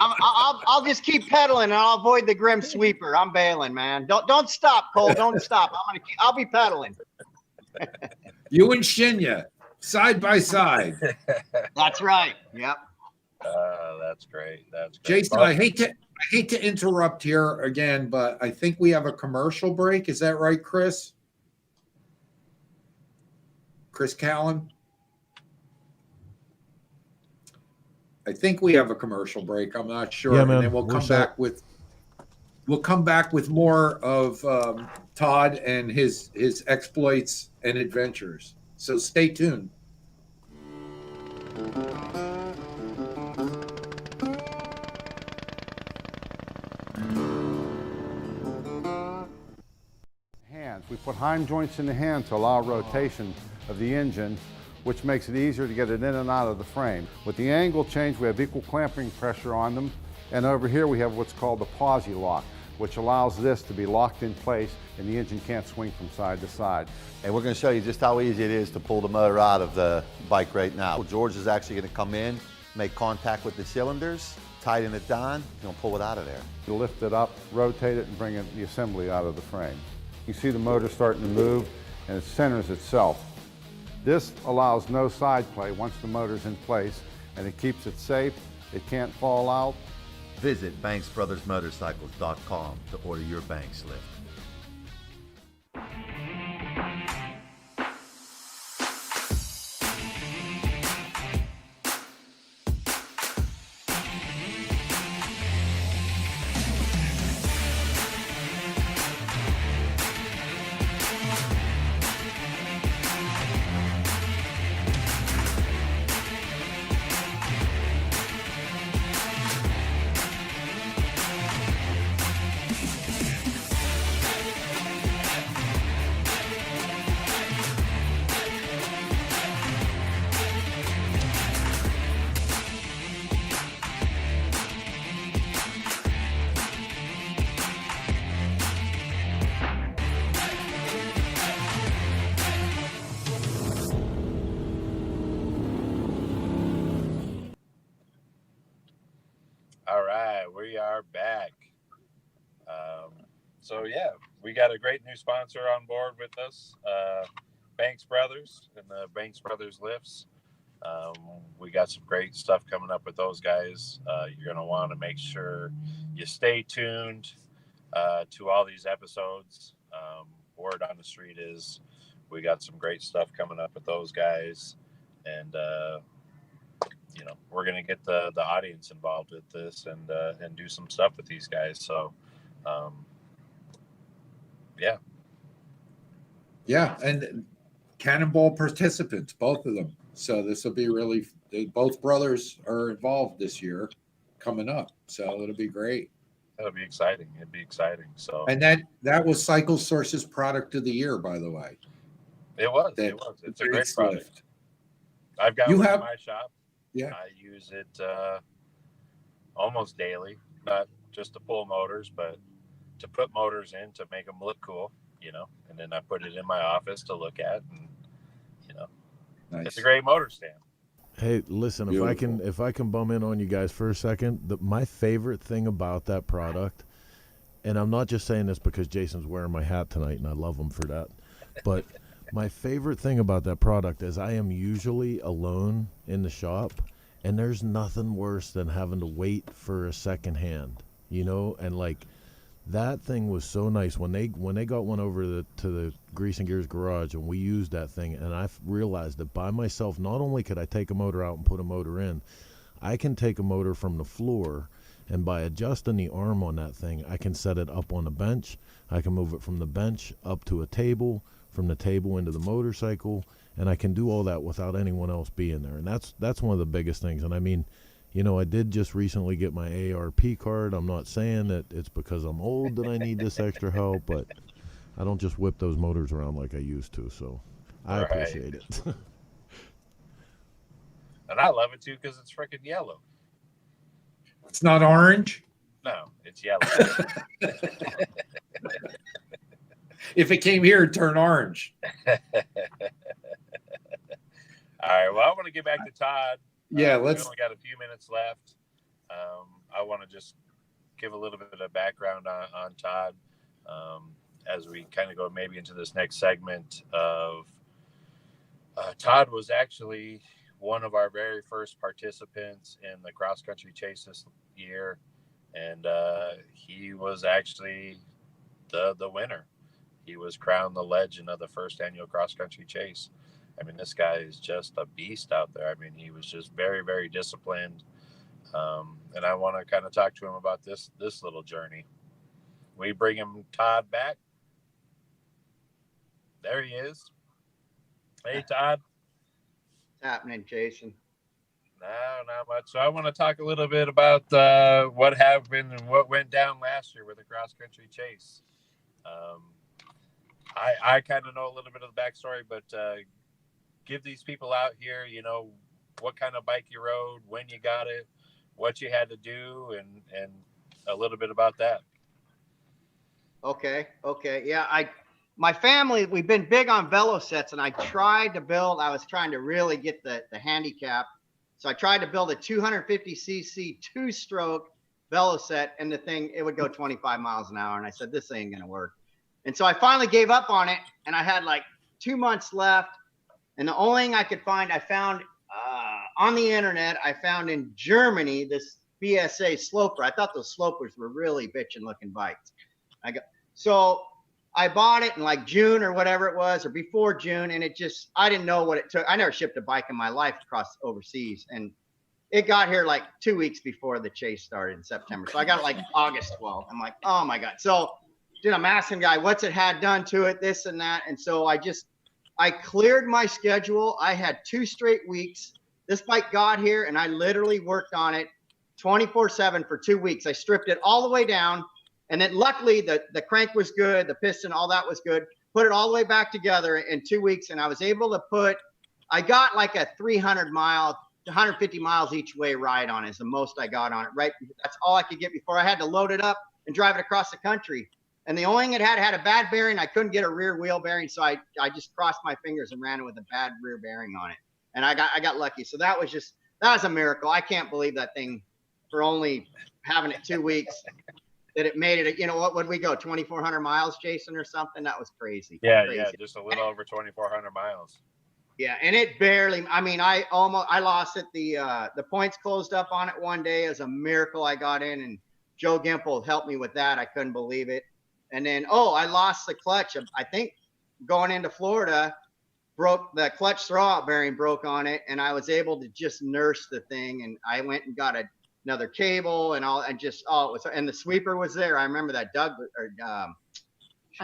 I'll just keep pedaling and I'll avoid the grim sweeper. I'm bailing, man. Don't stop, Cole. Don't stop. I'll be pedaling. You and Shinya, side by side. That's right. Yep. That's great. That's great. Jason, I hate to interrupt here again, but I think we have a commercial break. Is that right, Chris? Chris Callan? I think we have a commercial break. I'm not sure. Yeah, man. And then we'll come back with more of Todd and his exploits and adventures. So stay tuned. Hands. We put hind joints in the hand to allow rotation of the engine, which makes it easier to get it in and out of the frame. With the angle change, we have equal clamping pressure on them. And over here we have what's called the posi lock, which allows this to be locked in place and the engine can't swing from side to side. And we're going to show you just how easy it is to pull the motor out of the bike right now. George is actually going to come in, make contact with the cylinders, tighten it down, and pull it out of there. You lift it up, rotate it, and bring the assembly out of the frame. You see the motor starting to move and it centers itself. This allows no side play once the motor's in place, and it keeps it safe. It can't fall out. Visit BanksBrothersMotorcycles.com to order your Banks lift. All right, we are back. So yeah, we got a great new sponsor on board with us, Banks Brothers and the Banks Brothers lifts. We got some great stuff coming up with those guys. You're going to want to make sure you stay tuned to all these episodes. Word on the street is we got some great stuff coming up with those guys, and we're going to get the audience involved with this and do some stuff with these guys. So Yeah, and Cannonball participants, both of them. So this will be really, both brothers are involved this year coming up. So it'll be great. That'll be exciting. It'd be exciting. So, And that was Cycle Source's product of the year, by the way. it was. It's a great product. I've got one in my shop. Yeah. I use it almost daily, not just to pull motors, but to put motors in to make them look cool, and then I put it in my office to look at, and Nice. It's a great motor stand. Hey, listen, if I can bum in on you guys for a second, my favorite thing about that product, and I'm not just saying this because Jason's wearing my hat tonight and I love him for that, but my favorite thing about that product is I am usually alone in the shop, and there's nothing worse than having to wait for a second hand, and like that thing was so nice when they got one over to the Grease and Gears garage and we used that thing, and I realized that by myself, not only could I take a motor out and put a motor in, I can take a motor from the floor, and by adjusting the arm on that thing, I can set it up on a bench. I can move it from the bench up to a table, from the table into the motorcycle, and I can do all that without anyone else being there. And that's one of the biggest things. And I mean, you know, I did just recently get my ARP card. I'm not saying that it's because I'm old that I need this extra help, but I don't just whip those motors around like I used to. So I appreciate it. And I love it too because it's freaking yellow. It's not orange. No, it's yellow. If it came here, it'd turn orange. All right. Well, I want to get back to Todd. Yeah, We let's. only got a few minutes left. I want to just give a little bit of background on Todd as we kind of go maybe into this next segment of Todd was actually one of our very first participants in the cross country chase this year, and he was actually the winner. He was crowned the legend of the first annual cross country chase. I mean, this guy is just a beast out there. I mean, he was just very, very disciplined. And I want to kind of talk to him about this little journey. We bring him Todd back. There he is. Hey, Todd. What's happening, Jason? No, not much. So I want to talk a little bit about what happened and what went down last year with the cross country chase. I kind of know a little bit of the backstory, but give these people out here, you know, what kind of bike you rode, when you got it, what you had to do, and a little bit about that. Okay. Yeah, my family, we've been big on velo sets, and I was trying to really get the handicap. So I tried to build a 250cc two-stroke velo set, and the thing, it would go 25 miles an hour. And I said, this ain't going to work. And so I finally gave up on it, and I had like 2 months left. And the only thing I could find, I found on the internet, I found in Germany, this BSA sloper. I thought those slopers were really bitchin' looking bikes. So I bought it in like June or whatever it was, or before June. And I didn't know what it took. I never shipped a bike in my life across overseas. And it got here like 2 weeks before the chase started in September. So I got it like August 12th. I'm like, oh my God. So dude, I'm asking the guy, what's it had done to it, this and that. And so I cleared my schedule. I had 2 straight weeks. This bike got here, and I literally worked on it 24/7 for 2 weeks. I stripped it all the way down, and then luckily the crank was good, the piston, all that was good. Put it all the way back together in 2 weeks, and I was able to I got like a 150 miles each way ride on it is the most I got on it, right? That's all I could get before I had to load it up and drive it across the country. And the only thing it had a bad bearing. I couldn't get a rear wheel bearing, so I just crossed my fingers and ran it with a bad rear bearing on it. And I got lucky. So that was a miracle. I can't believe that thing, for only having it 2 weeks, that it made it. You know, what would we go, 2,400 miles, Jason, or something? That was crazy. Yeah, crazy. yeah, just a little over 2,400 miles. Yeah, and it barely. I mean, I lost it. The points closed up on it one day. It was a miracle I got in, and Joe Gimple helped me with that. I couldn't believe it. And then, I lost the clutch. I think going into Florida, the clutch throwout bearing broke on it, and I was able to just nurse the thing. And I went and got another cable and all, and just and the sweeper was there. I remember that Doug I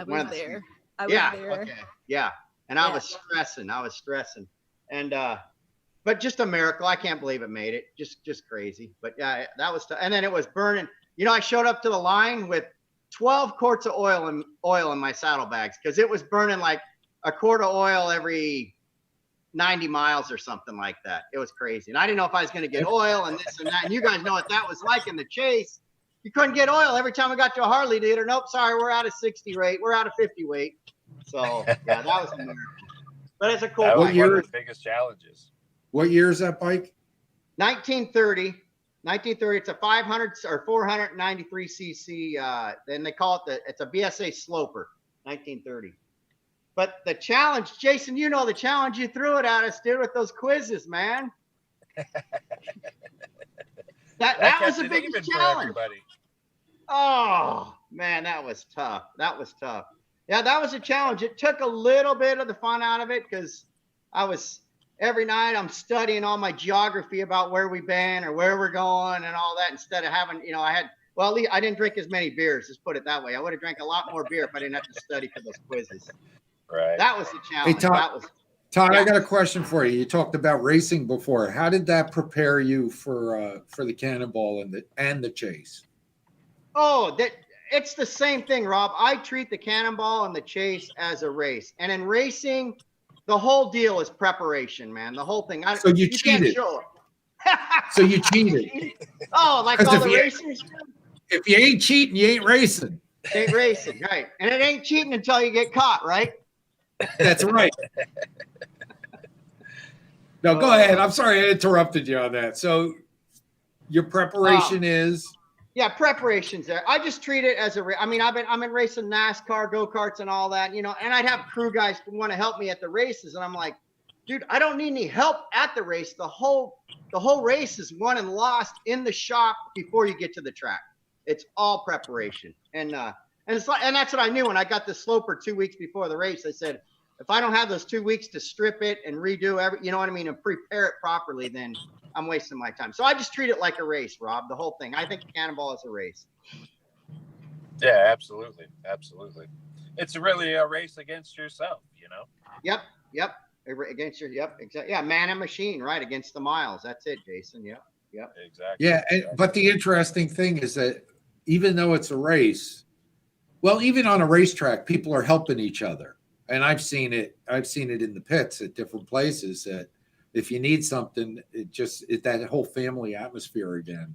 was there. Okay. Yeah. And I was stressing. And but just a miracle. I can't believe it made it. Just crazy. But yeah, that was and then it was burning. You know, I showed up to the line with 12 quarts of oil in my saddlebags, because it was burning like a quart of oil every 90 miles or something like that. It was crazy. And I didn't know if I was going to get oil and this and that. And you guys know what that was like in the chase. You couldn't get oil every time we got to a Harley dealer. Nope, sorry, we're out of 60 weight. We're out of 50 weight. So yeah, that was a miracle. But it's a cool That was bike. one of the biggest challenges. What year is that bike? 1930. It's a 500 or 493 cc. Then they call it it's a BSA sloper, 1930. But the challenge, Jason, you know the challenge you threw it at us, dude, with those quizzes, man. that was the biggest challenge. Oh man, that was tough. Yeah, that was a challenge. It took a little bit of the fun out of it, because every night I'm studying all my geography about where we've been or where we're going and all that, instead of having, at least I didn't drink as many beers. Just put it that way. I would have drank a lot more beer if I didn't have to study for those quizzes. Right. That was the challenge. Hey, Todd, Todd, Yeah. I got a question for you. You talked about racing before. How did that prepare you for the Cannonball and the chase? Oh, it's the same thing, Rob. I treat the Cannonball and the chase as a race. And in racing, the whole deal is preparation, man. The whole thing. So you can't cheated. show it. So you cheated. Oh, like 'Cause all if the you- racers? If you ain't cheating, you ain't racing. Ain't racing, right? And it ain't cheating until you get caught, right? That's right. No, go ahead. I'm sorry I interrupted you on that. So your preparation is Yeah, preparation's there. I just treat it as a I mean, I've been racing NASCAR, go-karts and all that, and I'd have crew guys want to help me at the races, and I'm like, dude, I don't need any help at the race. The whole race is won and lost in the shop before you get to the track. It's all preparation. And it's like, and that's what I knew when I got the sloper 2 weeks before the race. I said, if I don't have those 2 weeks to strip it and redo you know what I mean, and prepare it properly, then I'm wasting my time. So I just treat it like a race, Rob, the whole thing. I think Cannonball is a race. Yeah, absolutely. Absolutely. It's really a race against yourself, Yep. Against yep, exactly. Yeah, man and machine, right? Against the miles. That's it, Jason. Yep. Exactly. yeah. But the interesting thing is that even though it's a race, well, even on a racetrack, people are helping each other. And I've seen it in the pits at different places that if you need something, it's that whole family atmosphere again,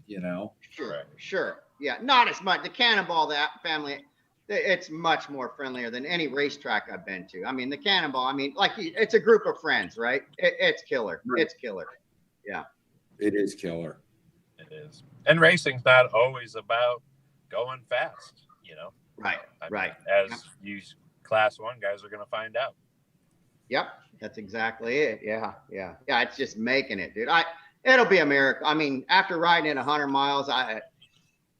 Sure. Yeah, not as much. The Cannonball, that family, it's much more friendlier than any racetrack I've been to. I mean, the Cannonball, like it's a group of friends, right? It's killer. Right. It's killer. Yeah. It is killer. It is. And racing's not always about going fast, Right. Right. As you class 1 guys are going to find out. Yep. That's exactly it. Yeah. It's just making it, dude. It'll be a miracle. I mean, after riding it 100 miles,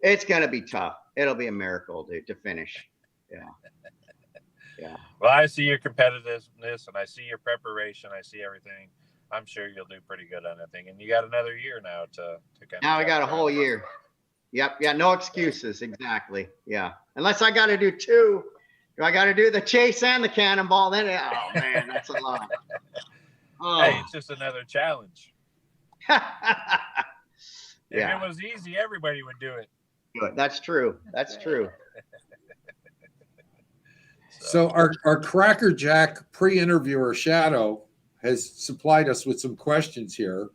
it's going to be tough. It'll be a miracle, dude, to finish. Yeah. Well, I see your competitiveness and I see your preparation. I see everything. I'm sure you'll do pretty good on that thing. And you got another year now to kind of. Now I got a whole year. Yep. Yeah. No excuses. Exactly. Yeah. Unless I got to do 2. Do I got to do the chase and the Cannonball? Then, oh man, that's a lot. Oh. Hey, it's just another challenge. If Yeah. it was easy, everybody would do it. Good. That's true. So our Cracker Jack pre-interviewer Shadow has supplied us with some questions here.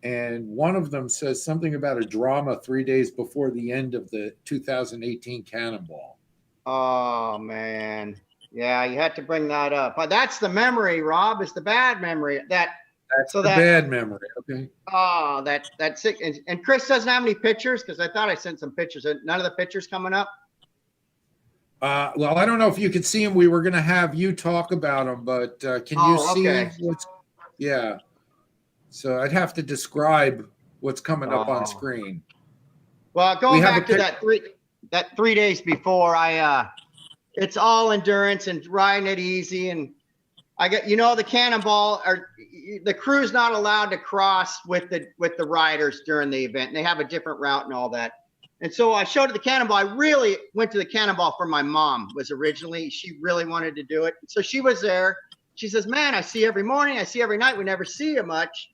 And one of them says something about a drama 3 days before the end of the 2018 Cannonball. Oh man. Yeah, you had to bring that up. But that's the memory, Rob. It's the bad memory. That's bad memory. Okay. Oh, that's sick. And Chris doesn't have any pictures because I thought I sent some pictures. None of the pictures coming up. Well, I don't know if you could see him. We were going to have you talk about him, but can you see what's? Yeah. So I'd have to describe what's coming up on screen. Well, going back to that 3 days before, it's all endurance and riding it easy, and I get the Cannonball the crew's not allowed to cross with the riders during the event. And they have a different route and all that. And so I showed it the Cannonball. I really went to the Cannonball for my mom. She really wanted to do it. So she was there. She says, "Man, I see you every morning. I see you every night. We never see you much."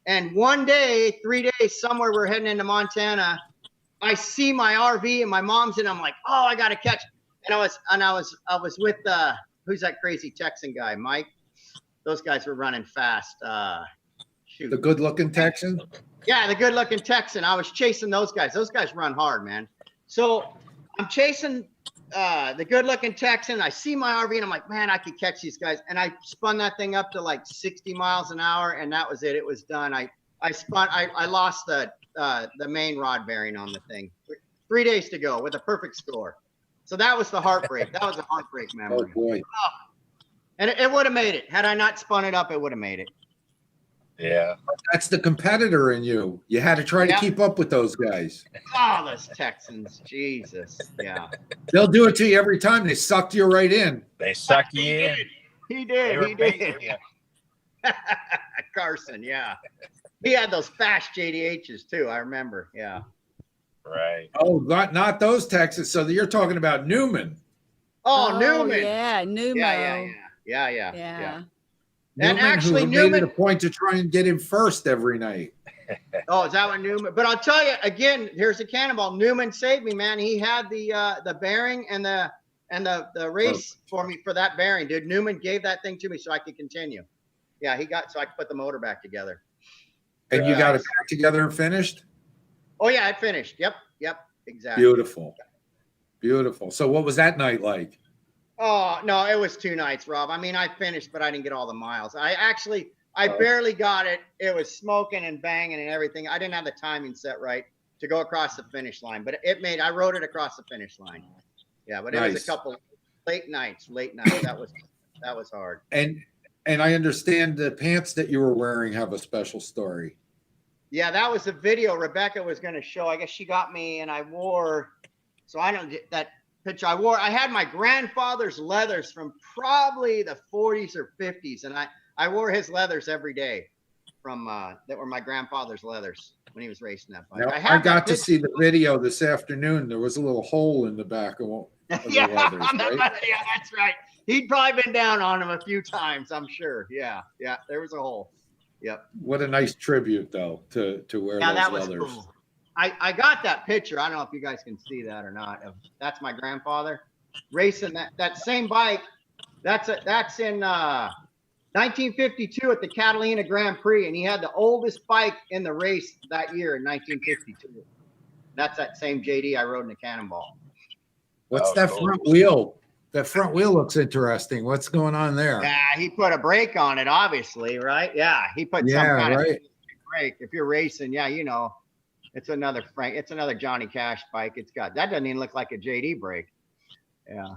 And one day, 3 days somewhere, we're heading into Montana. I see my RV and my mom's in. I'm like, "Oh, I got to catch." And I was with who's that crazy Texan guy, Mike? Those guys were running fast. Shoot. The good-looking Texan? Yeah, the good-looking Texan. I was chasing those guys. Those guys run hard, man. So I'm chasing the good-looking Texan. I see my RV, and I'm like, man, I could catch these guys. And I spun that thing up to like 60 miles an hour, and that was it. It was done. I lost the main rod bearing on the thing. 3 days to go with a perfect score. So that was the heartbreak. That was a heartbreak memory. Oh, boy. And it would have made it. Had I not spun it up, it would have made it. Yeah. That's the competitor in you. You had to try to keep up with those guys. Oh, those Texans. Jesus. Yeah. They'll do it to you every time. They sucked you right in. They suck you in. He did. Carson, yeah. He had those fast JDHs too, I remember. Yeah. Right. Oh, not those Texans. So you're talking about Newman. Oh, Newman. Yeah, Newman. Yeah. And Newman, actually, who made it a point to try and get him first every night. Oh, is that what Newman? But I'll tell you again. Here's the Cannonball. Newman saved me, man. He had the bearing and the race for me for that bearing, dude. Newman gave that thing to me so I could continue. Yeah, so I could put the motor back together. And you got it back together and finished? Oh yeah, I finished. Yep, exactly. Beautiful, beautiful. So what was that night like? Oh no, it was 2 nights, Rob. I mean, I finished, but I didn't get all the miles. I barely got it. It was smoking and banging and everything. I didn't have the timing set right to go across the finish line, but I rode it across the finish line. Yeah, but it was a couple late nights. That was hard. And I understand the pants that you were wearing have a special story. Yeah, that was the video Rebecca was going to show. I guess she got me, and I wore. So I don't get that picture. I had my grandfather's leathers from probably the 40s or 50s, and I wore his leathers every day from that were my grandfather's leathers when he was racing that bike. Now, I got to see the video this afternoon. There was a little hole in the back of the leathers, right? Yeah, that's right. He'd probably been down on him a few times, I'm sure. Yeah, there was a hole. Yep. What a nice tribute, though, to wear those leathers. Was cool. I got that picture. I don't know if you guys can see that or not. That's my grandfather racing that same bike. That's in 1952 at the Catalina Grand Prix, and he had the oldest bike in the race that year in 1952. That's that same JD I rode in the Cannonball. What's that front wheel? That front wheel looks interesting. What's going on there? Yeah, he put a brake on it, obviously, right? Yeah, he put some kind of brake. If you're racing, it's another Johnny Cash bike. That doesn't even look like a JD brake. Yeah.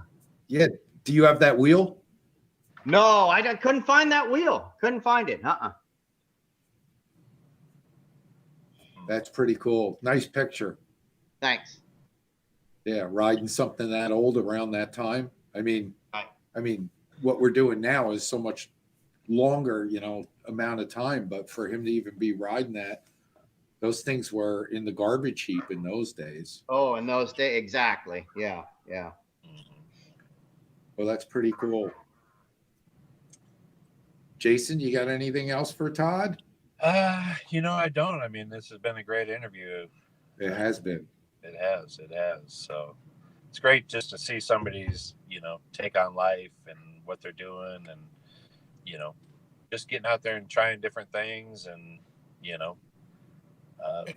Yeah. Do you have that wheel? No, I couldn't find that wheel. Couldn't find it. That's pretty cool. Nice picture. Thanks. Yeah, riding something that old around that time. I mean, what we're doing now is so much longer, amount of time. But for him to even be riding that, those things were in the garbage heap in those days. Oh, in those days, exactly. Yeah. Well, that's pretty cool. Jason, you got anything else for Todd? I don't. I mean, this has been a great interview. It has been. It has. So it's great just to see somebody's, take on life and what they're doing and, just getting out there and trying different things and,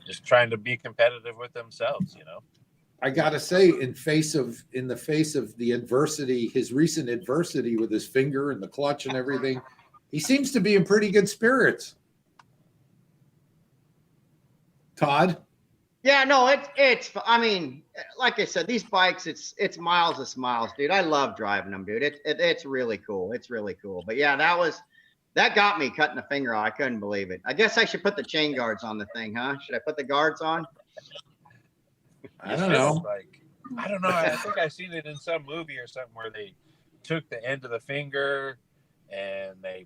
just trying to be competitive with themselves, I got to say, in the face of the adversity, his recent adversity with his finger and the clutch and everything, he seems to be in pretty good spirits. Todd? Yeah, no, it's. I mean, like I said, these bikes, it's miles of smiles, dude. I love driving them, dude. It's really cool. It's really cool. But yeah, that got me cutting the finger off. I couldn't believe it. I guess I should put the chain guards on the thing, huh? Should I put the guards on? I don't know. I don't know. I think I seen it in some movie or something where they took the end of the finger and they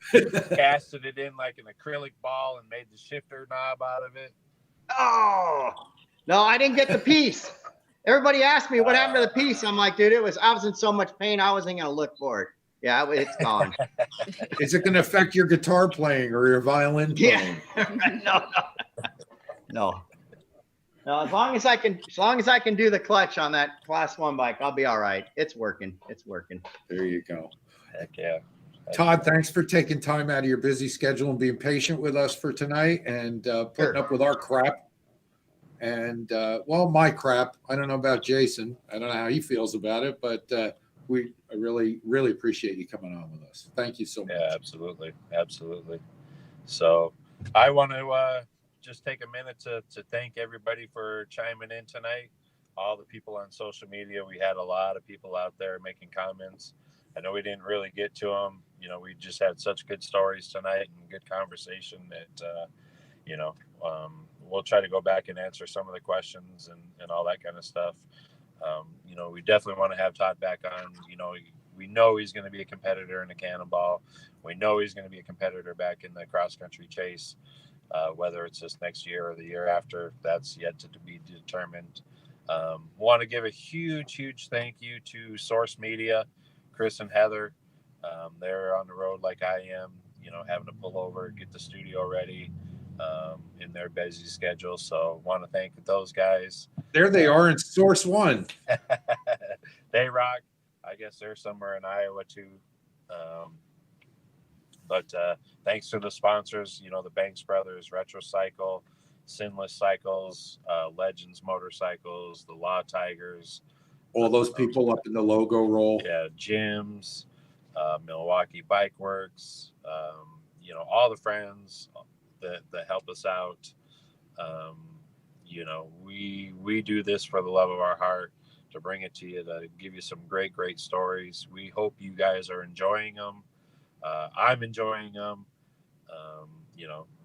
casted it in like an acrylic ball and made the shifter knob out of it. Oh no, I didn't get the piece. Everybody asked me what happened to the piece. I'm like, dude, I was in so much pain, I wasn't gonna look for it. Yeah, it's gone. Is it gonna affect your guitar playing or your violin playing? Yeah. No. As long as I can do the clutch on that Class 1 bike, I'll be all right. It's working. There you go. Heck yeah. Todd, thanks for taking time out of your busy schedule and being patient with us for tonight and putting up with our crap. And, my crap. I don't know about Jason. I don't know how he feels about it, but I really, really appreciate you coming on with us. Thank you so much. Yeah, absolutely. So I want to just take a minute to thank everybody for chiming in tonight. All the people on social media. We had a lot of people out there making comments. I know we didn't really get to them. We just had such good stories tonight and good conversation that, we'll try to go back and answer some of the questions and all that kind of stuff. We definitely want to have Todd back on. We know he's going to be a competitor in the Cannonball. We know he's going to be a competitor back in the cross-country chase, whether it's this next year or the year after. That's yet to be determined. Want to give a huge thank you to Source Media, Chris and Heather. They're on the road like I am. having to pull over, get the studio ready in their busy schedule. So want to thank those guys. There they are in Source One. They rock. I guess they're somewhere in Iowa too. But thanks to the sponsors, the Banks Brothers, Retrocycle, Sinless Cycles, Legends Motorcycles, the Law Tigers. All those people up in the logo roll. Yeah, Gyms, Milwaukee Bike Works, all the friends that help us out. We do this for the love of our heart, to bring it to you, to give you some great stories. We hope you guys are enjoying them. I'm enjoying them.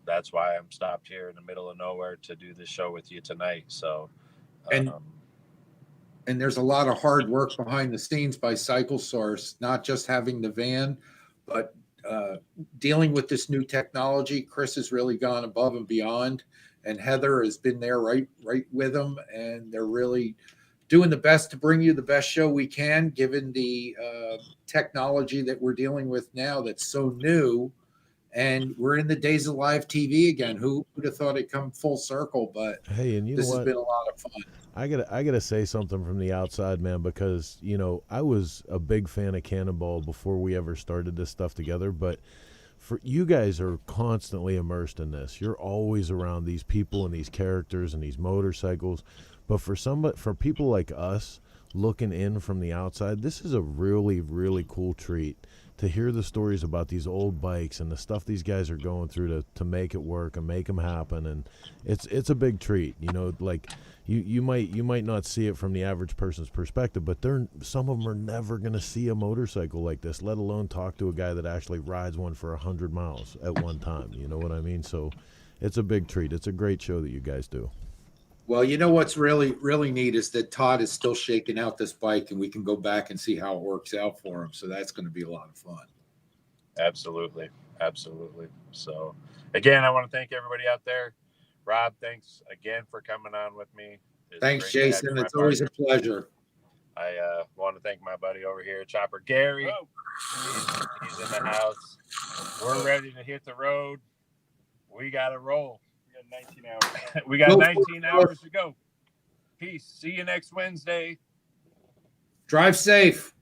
That's why I'm stopped here in the middle of nowhere to do this show with you tonight. So, and there's a lot of hard work behind the scenes by Cycle Source, not just having the van, but dealing with this new technology. Chris has really gone above and beyond, and Heather has been there right with them, and they're really doing the best to bring you the best show we can, given the technology that we're dealing with now that's so new. And we're in the days of live TV again. Who would have thought it'd come full circle? But hey, and this has been a lot of fun. I gotta say something from the outside, man, because I was a big fan of Cannonball before we ever started this stuff together. But for you guys are constantly immersed in this. You're always around these people and these characters and these motorcycles. But for people like us looking in from the outside, this is a really, really cool treat to hear the stories about these old bikes and the stuff these guys are going through to make it work and make them happen. And it's a big treat. Like you might not see it from the average person's perspective, but some of them are never going to see a motorcycle like this, let alone talk to a guy that actually rides one for 100 miles at one time. You know what I mean? So it's a big treat. It's a great show that you guys do. Well, what's really, really neat is that Todd is still shaking out this bike, and we can go back and see how it works out for him. So that's going to be a lot of fun. Absolutely. So again, I want to thank everybody out there. Rob, thanks again for coming on with me. Thanks, Jason. It's always a pleasure. I want to thank my buddy over here, Chopper Gary. He's in the house. We're ready to hit the road. We got to roll. We got 19 hours to go. Peace. See you next Wednesday. Drive safe.